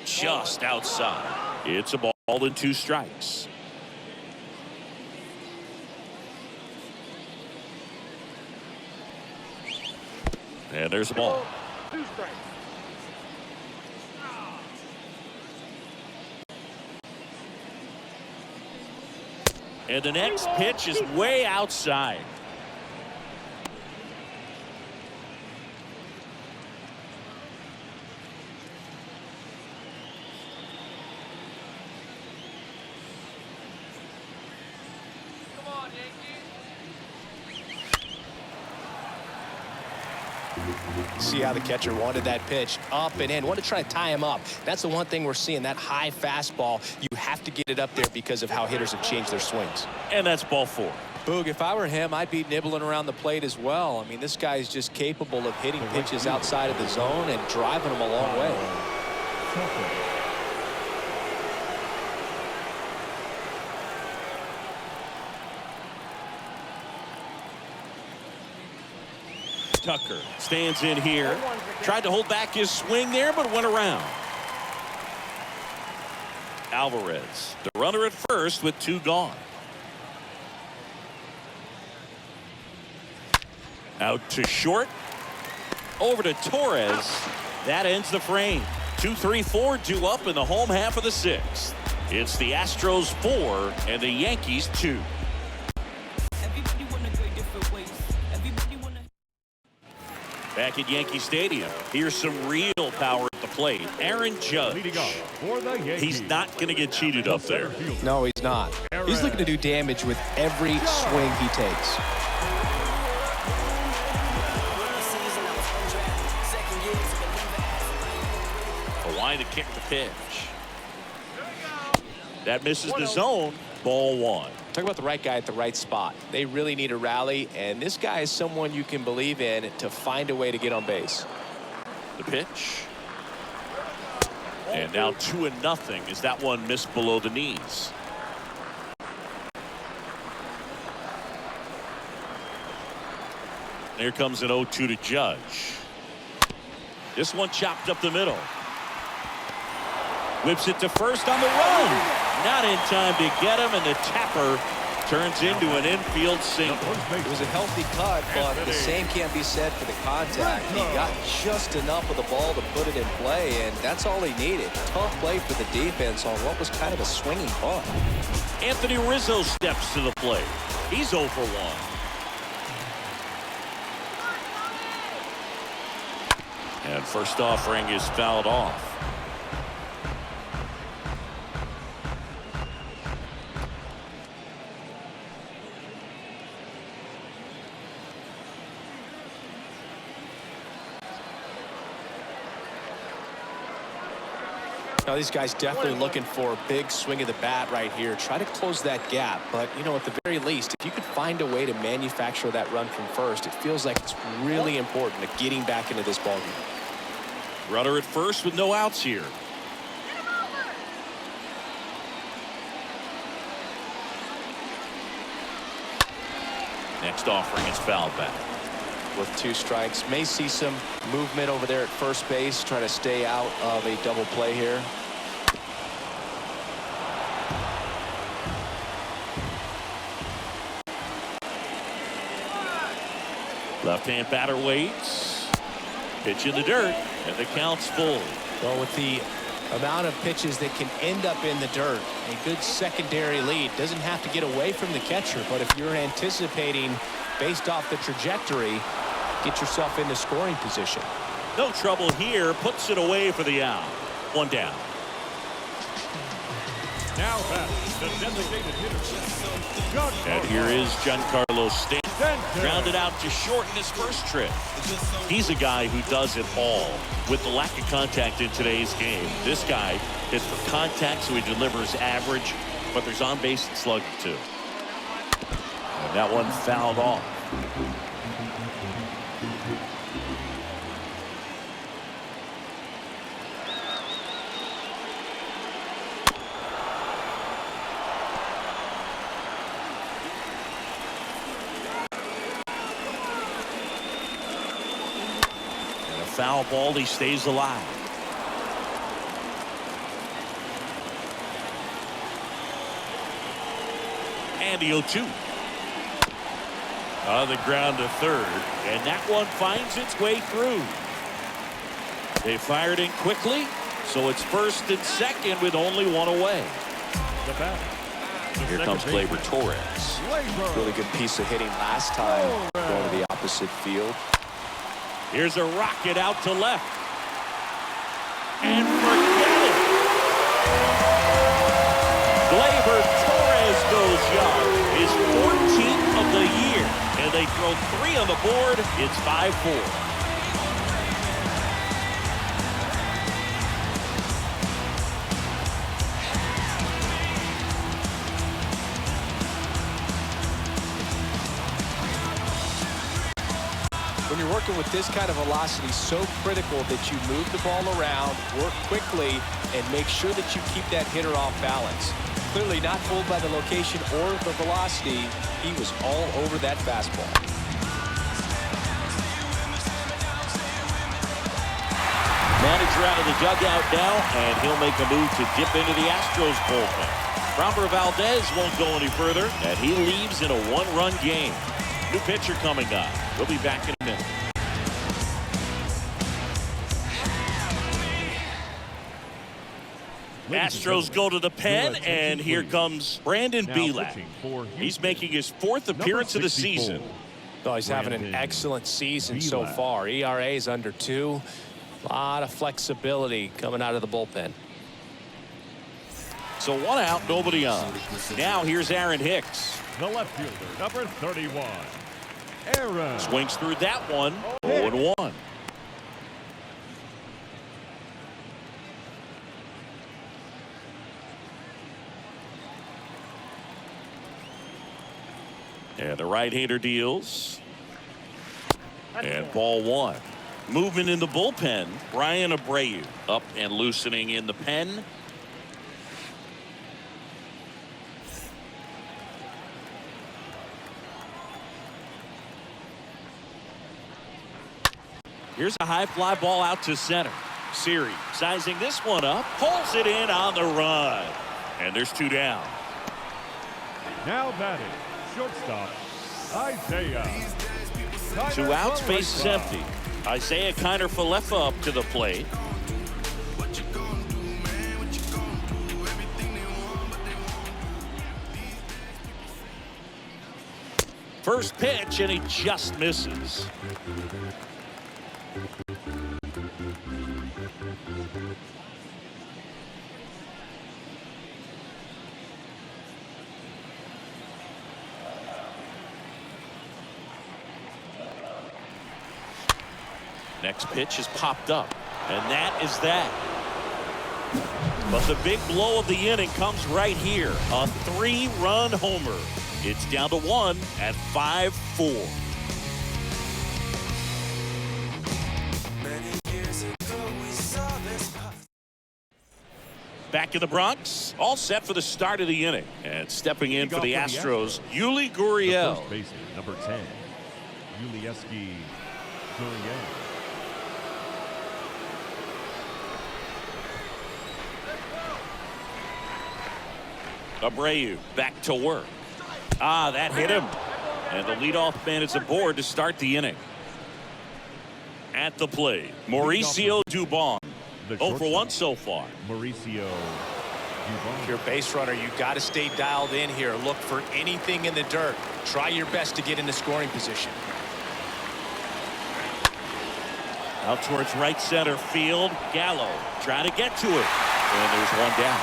Just outside. It's a ball and 2 strikes. And there's a ball. 2 strikes. And the next pitch is way outside. Come on, Yankees. See how the catcher wanted that pitch up and in. Wanted to try to tie him up. That's the one thing we're seeing, that high fastball. You have to get it up there because of how hitters have changed their swings. And that's ball 4. Boog, if I were him, I'd be nibbling around the plate as well. I mean, this guy is just capable of hitting pitches outside of the zone and driving them a long way. Tucker stands in here. Tried to hold back his swing there, but went around. Alvarez, the runner at first with 2 gone. Out to short. Over to Torres. That ends the frame. 2-3-4 due up in the home half of the 6th. It's the Astros 4 and the Yankees 2. Back at Yankee Stadium, here's some real power at the plate. Aaron Judge. Leading off for the Yankees. He's not going to get cheated up there. No, he's not. He's looking to do damage with every swing he takes. A line to kick the pitch. That misses the zone. Ball 1. Talk about the right guy at the right spot. They really need a rally, and this guy is someone you can believe in to find a way to get on base. The pitch. And now 2-0 as that one missed below the knees. There comes an 0-2 to Judge. This one chopped up the middle. Whips it to first on the run. Not in time to get him, and the tapper turns into an infield single. It was a healthy cut, but the same can't be said for the contact. He got just enough of the ball to put it in play, and that's all he needed. Tough play for the defense on what was kind of a swinging bunt. Anthony Rizzo steps to the plate. He's 0 for 1. And first offering is fouled off. Now these guys definitely looking for a big swing of the bat right here. Try to close that gap. But, you know, at the very least, if you could find a way to manufacture that run from first, it feels like it's really important to getting back into this ballgame. Runner at first with no outs here. Next offering is fouled back. With 2 strikes, may see some movement over there at first base. Try to stay out of a double play here. Left-hand batter waits. Pitch in the dirt, and the count's full. Well, with the amount of pitches that can end up in the dirt, a good secondary lead. Doesn't have to get away from the catcher, but if you're anticipating based off the trajectory, get yourself into scoring position. No trouble here. Puts it away for the out. 1 down. Now that's the designated hitter. And here is Giancarlo Stanton. Grounded out to shorten his first trip. He's a guy who does it all. With the lack of contact in today's game, this guy hits for contact, so he delivers average, but there's on-base and slugging too. And that one fouled off. Foul ball, he stays alive. And the 0-2. On the ground to third, and that one finds its way through. They fired in quickly, so it's first and second with only 1 away. The batter. Here comes Gleyber Torres. Really good piece of hitting last time, going to the opposite field. Here's a rocket out to left. And forget it. Gleyber Torres goes yard. His 14th of the year. And they throw 3 on the board. It's 5-4. When you're working with this kind of velocity, so critical that you move the ball around, work quickly, and make sure that you keep that hitter off balance. Clearly not fooled by the location or the velocity. He was all over that fastball. Manager out of the dugout now, and he'll make a move to dip into the Astros bullpen. Framber Valdez won't go any further, and he leaves in a 1-run game. New pitcher coming up. We'll be back in a minute. Astros go to the pen, and here comes Brandon Bielak. He's making his 4th appearance of the season. Oh, he's having an excellent season so far. ERA is under 2. A lot of flexibility coming out of the bullpen. So 1 out, nobody on. Now here's Aaron Hicks. The left fielder, number 31. Aaron. Swings through that one. 0-1. And the right-hander deals. And ball 1. Movement in the bullpen. Brian Abreu up and loosening in the pen. Here's a high fly ball out to center. Siri sizing this one up. Pulls it in on the run. And there's 2 down. Now batting, shortstop, Isaiah. 2 outs, base is empty. Isaiah Kiner-Falefa up to the plate. First pitch, and he just misses. Next pitch is popped up, and that is that. But the big blow of the inning comes right here. A 3-run homer. It's down to 1 at 5-4. Back in the Bronx, all set for the start of the inning. And stepping in for the Astros, Yuli Gurriel. First baseman, number 10, Yulieski Gurriel. Abreu back to work. That hit him. And the leadoff man is aboard to start the inning. At the plate, Mauricio Dubon. 0 for 1 so far. Mauricio Dubon. If you're a base runner, you got to stay dialed in here. Look for anything in the dirt. Try your best to get into scoring position. Out towards right center field. Gallo trying to get to it. And there's one down.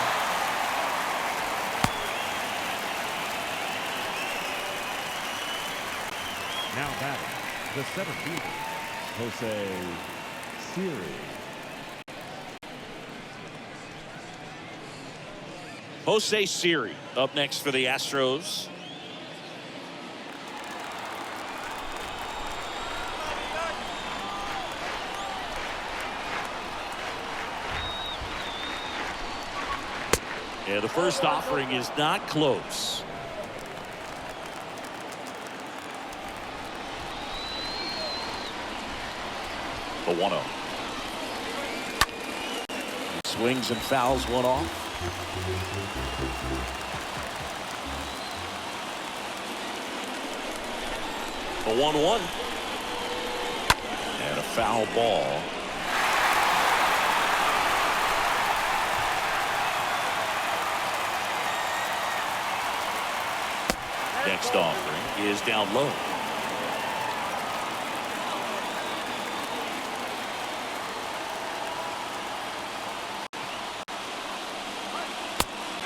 Now batting, the center fielder, Jose Siri. Jose Siri up next for the Astros. Yeah, the first offering is not close. The 1-0. Swings and fouls one off. A 1-1. And a foul ball. Next offering is down low.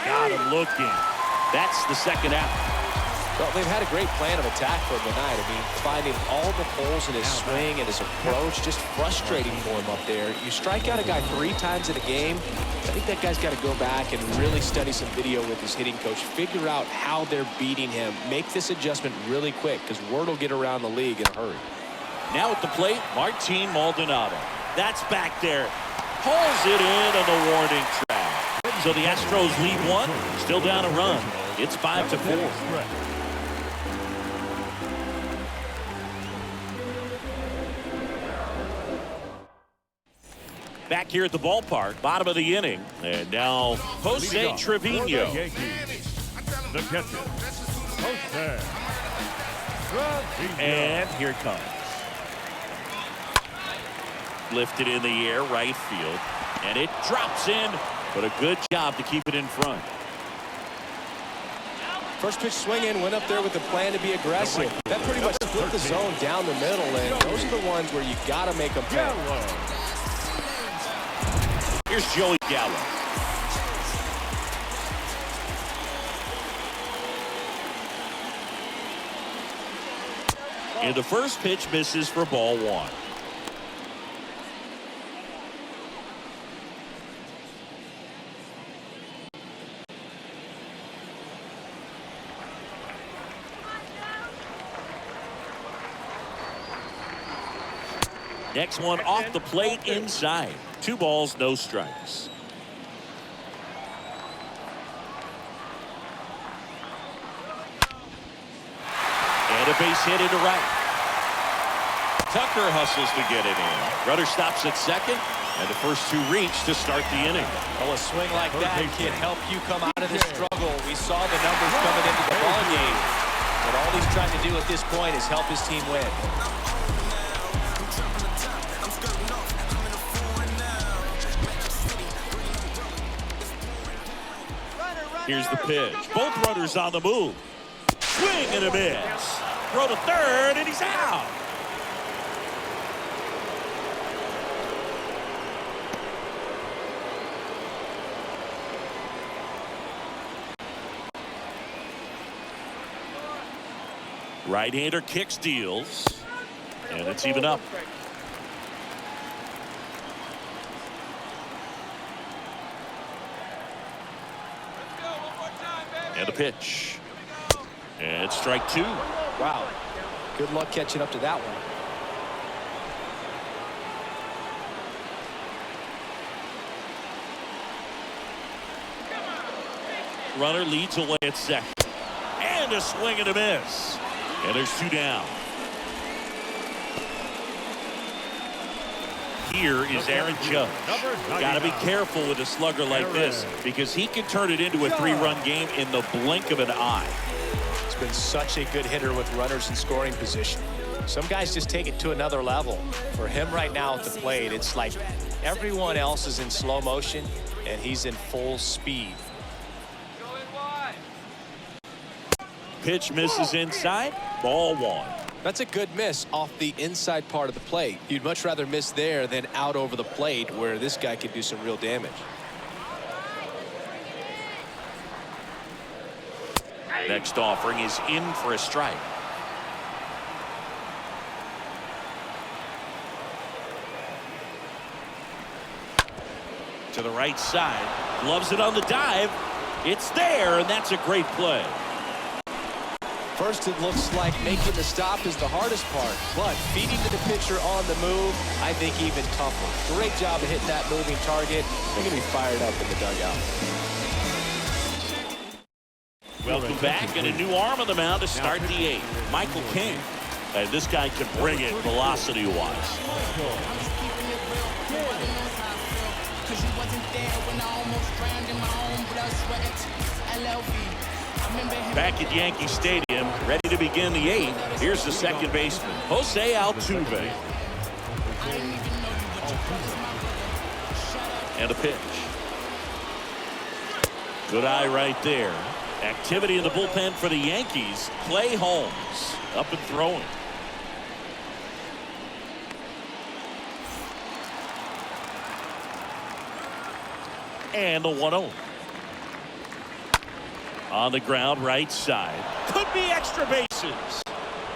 Got him looking. That's the second out. Well, they've had a great plan of attack for him tonight. I mean, finding all the holes in his swing and his approach, just frustrating for him up there. You strike out a guy 3 times in a game. I think that guy's got to go back and really study some video with his hitting coach. Figure out how they're beating him. Make this adjustment really quick because word will get around the league in a hurry. Now at the plate, Martin Maldonado. That's back there. Pulls it in on the warning track. So the Astros lead 1. Still down a run. It's 5-4. Back here at the ballpark, bottom of the inning. And now Jose Trevino. The catcher, Jose Trevino. And here it comes. Lifted in the air, right field. And it drops in, but a good job to keep it in front. First pitch swing in, went up there with the plan to be aggressive. That pretty much split the zone down the middle, and those are the ones where you got to make them pay. Here's Joey Gallo. And the first pitch misses for ball 1. Next one off the plate inside. 2 balls, no strikes. And a base hit into right. Tucker hustles to get it in. Rudder stops at second, and the first 2 reach to start the inning. Well, a swing like that can help you come out of the struggle. We saw the numbers coming into the ball game, but all he's trying to do at this point is help his team win. Here's the pitch. Both runners on the move. Swing and a miss. Throw to third, and he's out. Right-hander kicks, deals, and it's even up. And a pitch. And strike two. Wow. Good luck catching up to that one. Runner leads away at second. And a swing and a miss. And there's two down. Here is Aaron Judge. Got to be careful with a slugger like this because he can turn it into a three-run game in the blink of an eye. He's been such a good hitter with runners in scoring position. Some guys just take it to another level. For him right now at the plate, it's like everyone else is in slow motion and he's in full speed. Pitch misses inside. Ball one. That's a good miss off the inside part of the plate. You'd much rather miss there than out over the plate where this guy could do some real damage. Next offering is in for a strike. To the right side. Loves it on the dive. It's there, and that's a great play. First, it looks like making the stop is the hardest part, but feeding to the pitcher on the move, I think even tougher. Great job of hitting that moving target. They're going to be fired up in the dugout. Welcome back, and a new arm on the mound to start the eighth. Michael King. And this guy can bring it velocity-wise. Back at Yankee Stadium, ready to begin the eighth. Here's the second baseman, Jose Altuve. And a pitch. Good eye right there. Activity in the bullpen for the Yankees. Clay Holmes up and throwing. And the 1-0. On the ground, right side. Could be extra bases.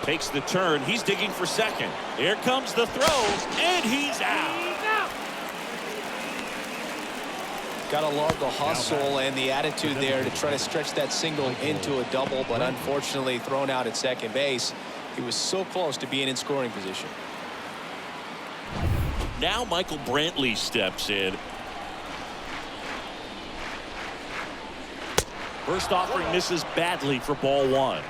Takes the turn. He's digging for second. Here comes the throw, and he's out. Gotta love the hustle and the attitude there to try to stretch that single into a double, but unfortunately thrown out at second base. He was so close to being in scoring position. Now Michael Brantley steps in. First offering misses badly for ball one.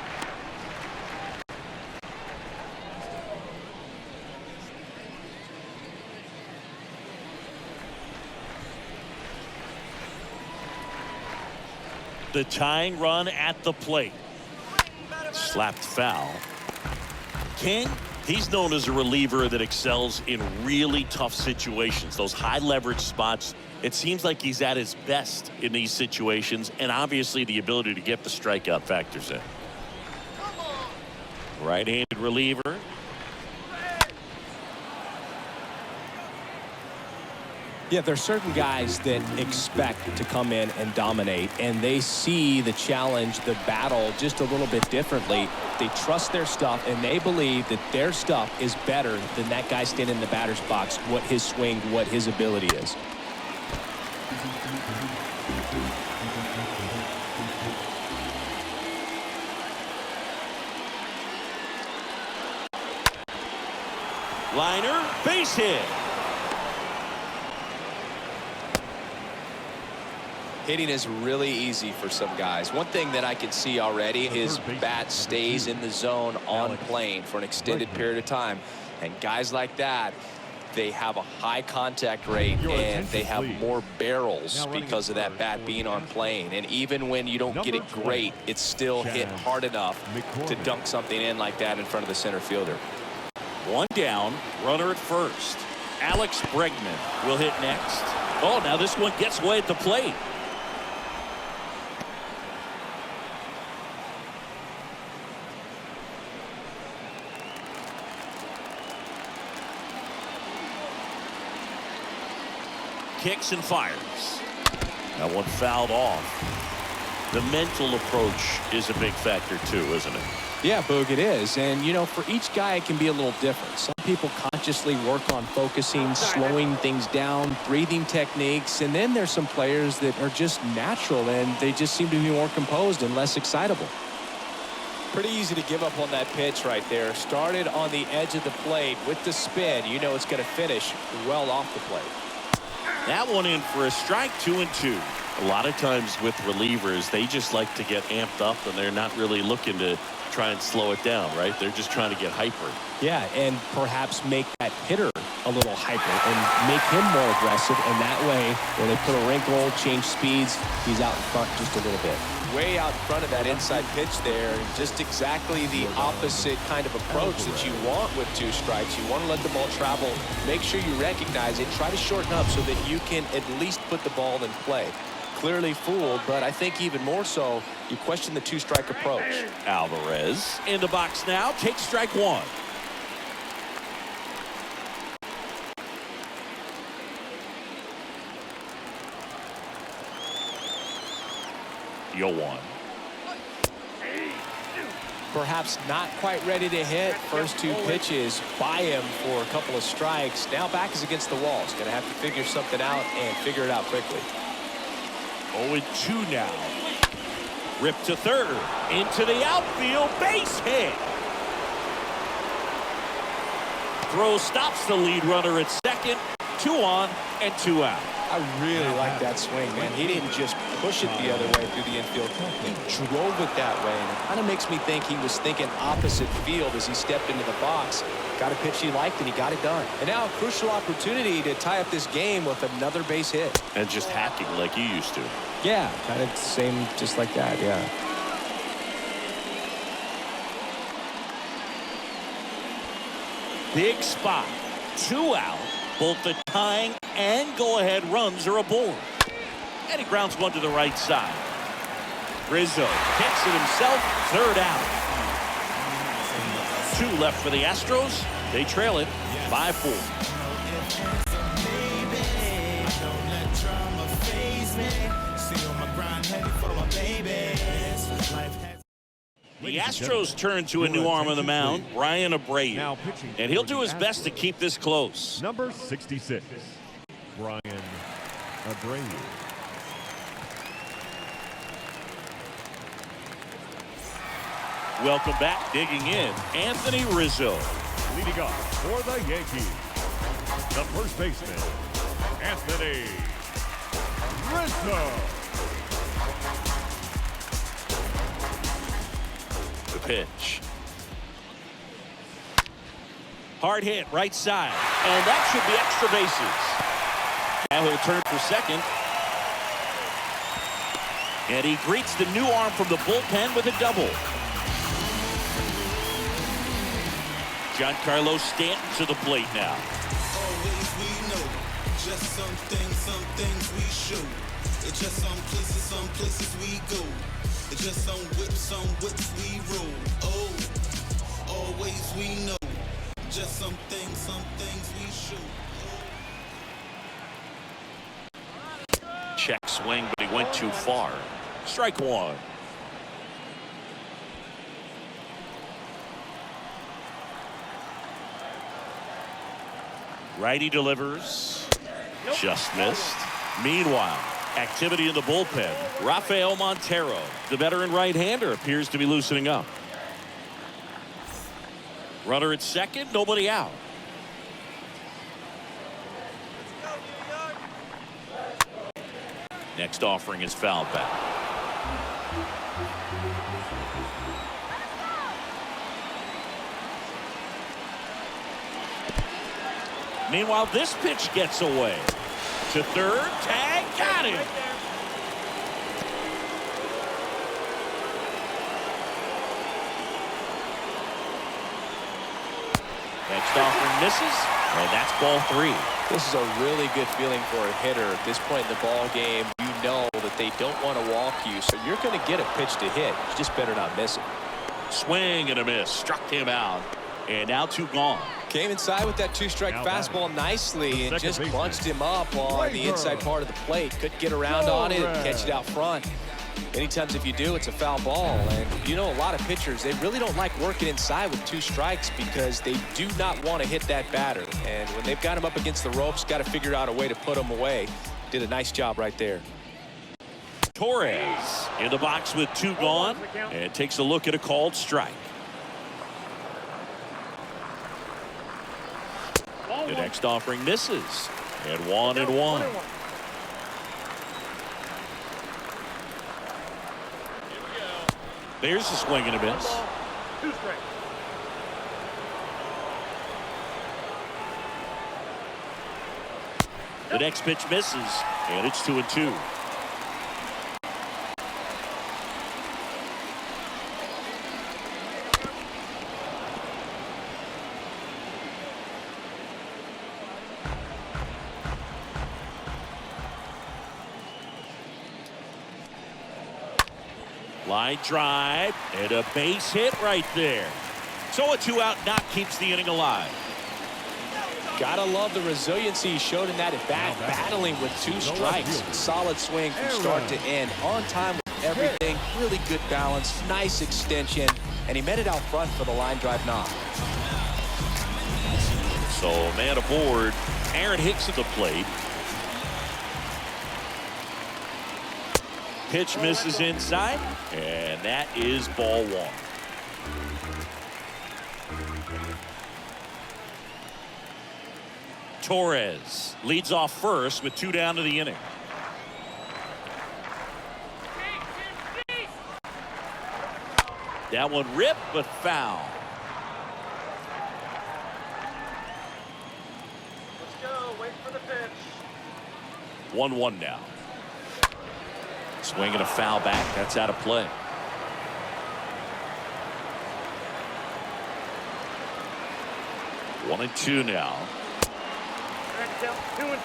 The tying run at the plate. Slapped foul. King, he's known as a reliever that excels in really tough situations. Those high leverage spots. It seems like he's at his best in these situations, and obviously the ability to get the strikeout factors in. Right-handed reliever. Yeah, there's certain guys that expect to come in and dominate, and they see the challenge, the battle just a little bit differently. They trust their stuff, and they believe that their stuff is better than that guy standing in the batter's box, what his swing, what his ability is. Liner, base hit. Hitting is really easy for some guys. One thing that I can see already, his bat stays in the zone on plane for an extended period of time. And guys like that, they have a high contact rate and they have more barrels because of that bat being on plane. And even when you don't get it great, it's still hit hard enough to dunk something in like that in front of the center fielder. One down, runner at first. Alex Bregman will hit next. Oh, now this one gets away at the plate. Kicks and fires. That one fouled off. The mental approach is a big factor too, isn't it? Yeah, Boog, it is. And, you know, for each guy, it can be a little different. Some people consciously work on focusing, slowing things down, breathing techniques. And then there's some players that are just natural, and they just seem to be more composed and less excitable. Pretty easy to give up on that pitch right there. Started on the edge of the plate with the spin. You know it's going to finish well off the plate. That one in for a strike, 2-2. A lot of times with relievers, they just like to get amped up, and they're not really looking to try and slow it down, right? They're just trying to get hyper. Yeah, and perhaps make that hitter a little hyper and make him more aggressive. And that way, when they put a wrinkle, change speeds, he's out in front just a little bit. Way out in front of that inside pitch there. Just exactly the opposite kind of approach that you want with 2 strikes. You want to let the ball travel. Make sure you recognize it. Try to shorten up so that you can at least put the ball in play. Clearly fooled, but I think even more so, you question the 2-strike approach. Alvarez in the box now, takes strike 1. Yo-1. Perhaps not quite ready to hit. First 2 pitches by him for a couple of strikes. Now back is against the wall. He's going to have to figure something out and figure it out quickly. 0-2 now. Ripped to third. Into the outfield. Base hit. Throw stops the lead runner at second. 2 on and 2 out. I really like that swing, man. He didn't just push it the other way through the infield. He drove it that way. And it kind of makes me think he was thinking opposite field as he stepped into the box. Got a pitch he liked, and he got it done. And now a crucial opportunity to tie up this game with another base hit. And just hacking like you used to. Yeah, kind of same, just like that, yeah. Big spot. 2 out. Both the tying and go-ahead runs are aboard. And he grounds one to the right side. Rizzo gets it himself. 3rd out. 2 left for the Astros. They trail it 5-4. The Astros turn to a new arm on the mound, Ryan Abreu, and he'll do his best to keep this close. Number 66, Ryan Abreu. Welcome back, digging in, Anthony Rizzo. Leading off for the Yankees, the first baseman, Anthony Rizzo. The pitch. Hard hit, right side. And that should be extra bases. Now he'll turn for second. And he greets the new arm from the bullpen with a double. Giancarlo Stanton to the plate now. Always we know, just some things we show. It's just some places we go. It's just some whips we roll. Oh, always we know, just some things we show. Check swing, but he went too far. Strike 1. Righty delivers. Just missed. Meanwhile, activity in the bullpen. Rafael Montero, the veteran right-hander, appears to be loosening up. Runner at second, nobody out. Next offering is fouled back. Meanwhile, this pitch gets away. To third, tag, got him. Next offering misses, and that's ball 3. This is a really good feeling for a hitter at this point in the ball game. You know that they don't want to walk you, so you're going to get a pitch to hit. You just better not miss it. Swing and a miss, struck him out, and now 2 gone. Came inside with that 2-strike fastball nicely and just bunched him up on the inside part of the plate. Couldn't get around on it and catch it out front. Many times if you do, it's a foul ball. And you know, a lot of pitchers, they really don't like working inside with 2 strikes because they do not want to hit that batter. And when they've got him up against the ropes, got to figure out a way to put him away. Did a nice job right there. Torres in the box with 2 gone and takes a look at a called strike. The next offering misses. And 1-1. There's a swing and a miss. 2 strikes. The next pitch misses, and it's 2-2. Line drive and a base hit right there. So a 2-out knock keeps the inning alive. Gotta love the resiliency he showed in that at bat, battling with 2 strikes. Solid swing from start to end, on time with everything. Really good balance, nice extension, and he met it out front for the line drive knock. So man aboard, Aaron Hicks at the plate. Pitch misses inside, and that is ball 1. Torres leads off first with 2 down to the inning. That one ripped, but foul. Let's go. Wait for the pitch. 1-1 now. Swing and a foul back. That's out of play. One and 2 now. Strike count 2-2.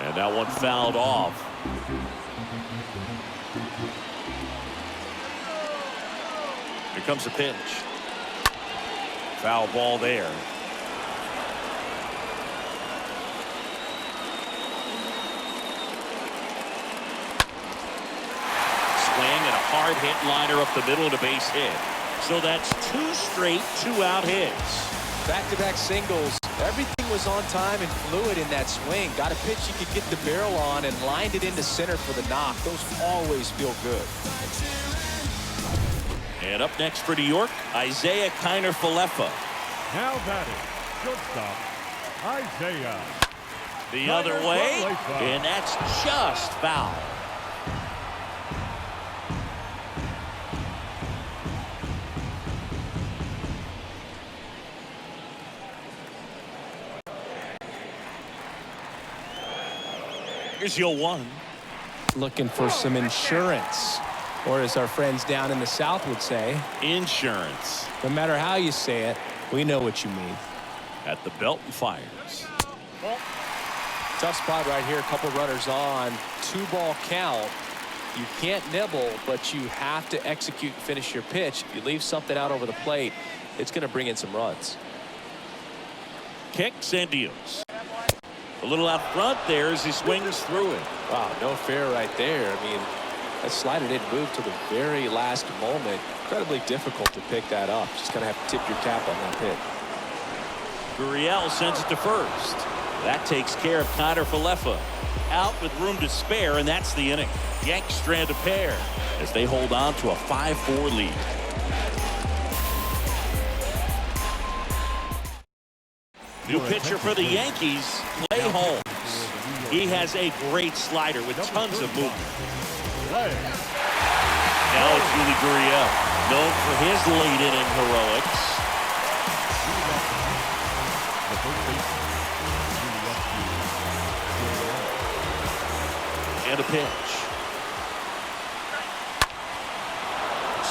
And that one fouled off. Here comes the pitch. Foul ball there. Swing and a hard hit liner up the middle and a base hit. So that's 2 straight 2-out hits. Back-to-back singles. Everything was on time and fluid in that swing. Got a pitch you could get the barrel on and lined it into center for the knock. Those always feel good. And up next for New York, Isaiah Kiner-Falefa. Now batting, shortstop, Isaiah. The other way, and that's just foul. Here's your 1. Looking for some insurance, or as our friends down in the South would say, Insurance. no matter how you say it, we know what you mean. At the belt and fires. Tough spot right here. A couple runners on. 2-ball count. You can't nibble, but you have to execute and finish your pitch. If you leave something out over the plate, it's going to bring in some runs. Kicks and deals. A little out front there as he swings through it. Wow, no fair right there. I mean, that slider didn't move to the very last moment. Incredibly difficult to pick that up. Just going to have to tip your cap on that pitch. Gurriel sends it to first. That takes care of Kiner-Falefa. Out with room to spare, and that's the inning. Yanks strand a pair as they hold on to a 5-4 lead. New pitcher for the Yankees, Clay Holmes. He has a great slider with tons of movement. Now it's Yuli Gurriel, known for his late inning heroics. And a pitch.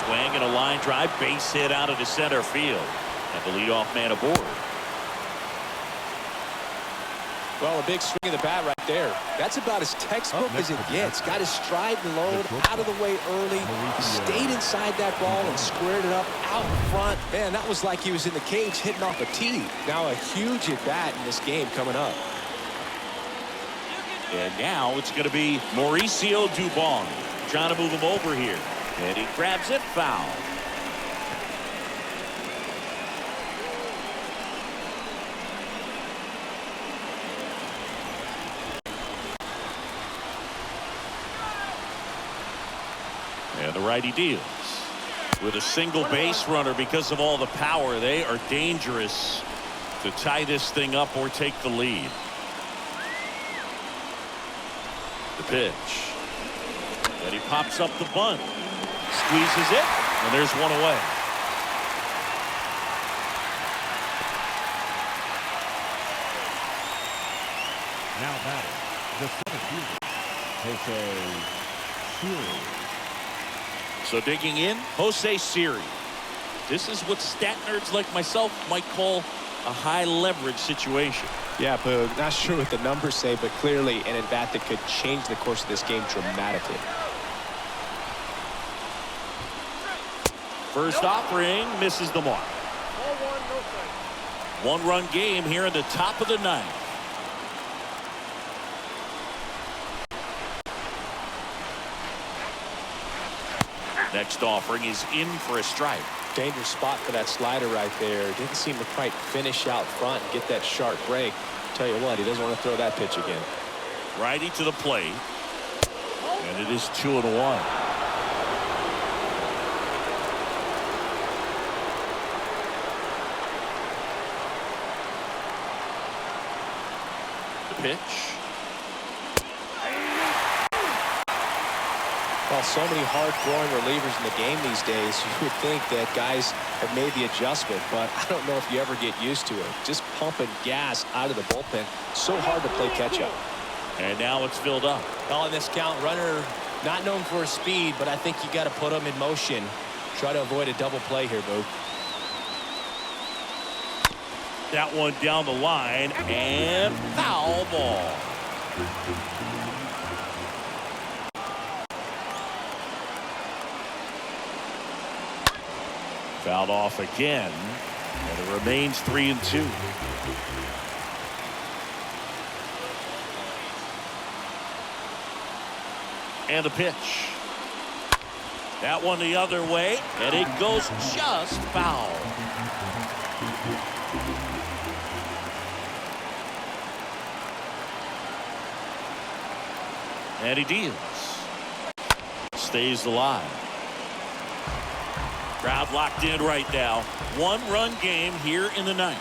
Swing and a line drive, base hit out into center field. And the leadoff man aboard. Well, a big swing of the bat right there. That's about as textbook as it gets. Got his stride and load out of the way early. Stayed inside that ball and squared it up out in front. Man, that was like he was in the cage hitting off a tee. Now a huge at bat in this game coming up. And now it's going to be Mauricio Dubon trying to move him over here. And he grabs it, foul. And the righty deals with a single base runner. Because of all the power, they are dangerous to tie this thing up or take the lead. The pitch. And he pops up the bunt. Squeezes it, and there's one away. Now batting, the center fielder, Jose Siri. So digging in, Jose Siri. This is what stat nerds like myself might call a high leverage situation. Yeah, Boog, not sure what the numbers say, but clearly an at-bat that could change the course of this game dramatically. First offering misses the mark. Ball one, no strikes. One-run game here in the top of the ninth. Next offering is in for a strike. Dangerous spot for that slider right there. Didn't seem to quite finish out front and get that sharp break. Tell you what, he doesn't want to throw that pitch again. Righty to the plate. And it is 2-1. The pitch. Well, so many hard-throwing relievers in the game these days, you would think that guys have made the adjustment, but I don't know if you ever get used to it. Just pumping gas out of the bullpen. So hard to play catch-up. And now it's filled up. On this count, runner not known for his speed, but I think you got to put him in motion. Try to avoid a double play here, Boo. That one down the line, and foul ball. Fouled off again, and it remains 3-2. And the pitch. That one the other way, and it goes just foul. And he deals. Stays alive. Crowd locked in right now. One-run game here in the ninth.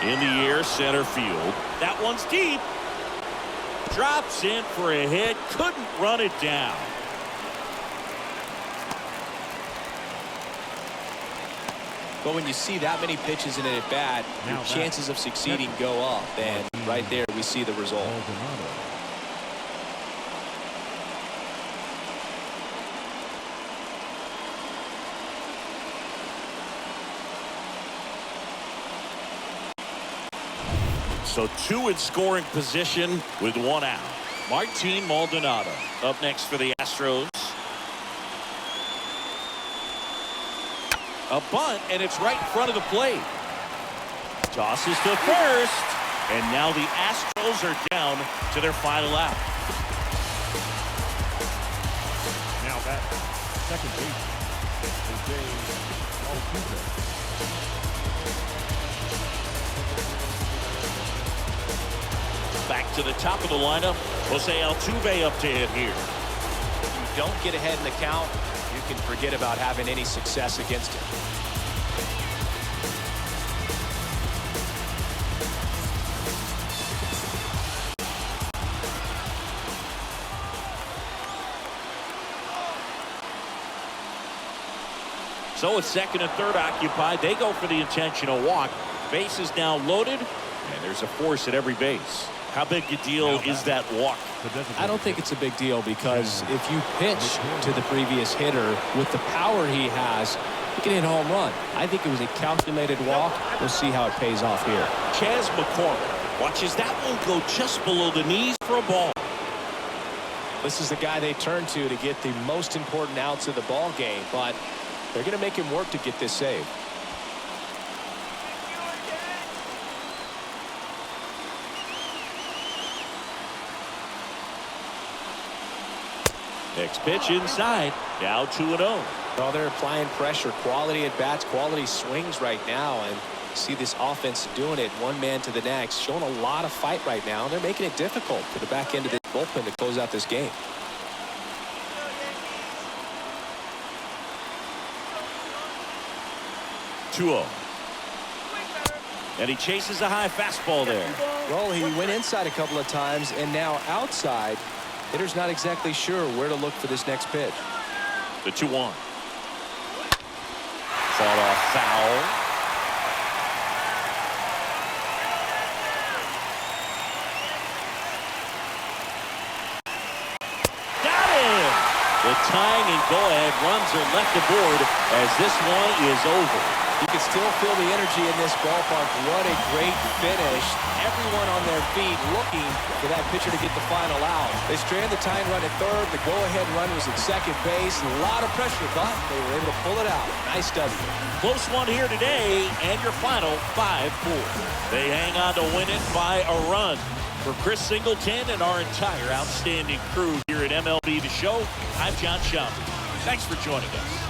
In the air, center field. That one's deep. Drops in for a hit. Couldn't run it down. But when you see that many pitches in an at-bat, your chances of succeeding go up. And right there, we see the result. So two in scoring position with one out. Martin Maldonado up next for the Astros. A bunt, and it's right in front of the plate. Tosses to first, and now the Astros are down to their final out. Now back, second base, Jose Altuve. Back to the top of the lineup. Jose Altuve up to hit here. If you don't get ahead in the count, you can forget about having any success against it. So it's second and third occupied. They go for the intentional walk. Base is now loaded, and there's a force at every base. How big a deal is that walk? I don't think it's a big deal because if you pitch to the previous hitter with the power he has, He can hit a home run. I think it was a calculated walk. We'll see how it pays off here. Chas McCormick watches that one go just below the knees for a ball. This is the guy they turn to get the most important outs of the ball game, but they're going to make him work to get this save. Next pitch inside. Now 2-0. Well, they're applying pressure, quality at bats, quality swings right now, and see this offense doing it one man to the next, showing a lot of fight right now, and they're making it difficult for the back end of this bullpen to close out this game. And he chases a high fastball there. Well, he went inside a couple of times, and now outside. Hitter's not exactly sure where to look for this next pitch. The 2-1. Fought off foul. Got him! The tying and go-ahead runs are left aboard as this one is over. You can still feel the energy in this ballpark. What a great finish. Everyone on their feet looking for that pitcher to get the final out. They stranded the tying run at third. The go-ahead run was at second base. A lot of pressure, but they were able to pull it out. Nice W. Close one here today, and your final 5-4. They hang on to win it by a run. For Chris Singleton and our entire outstanding crew here at MLB The Show, I'm John Schaumburg. Thanks for joining us.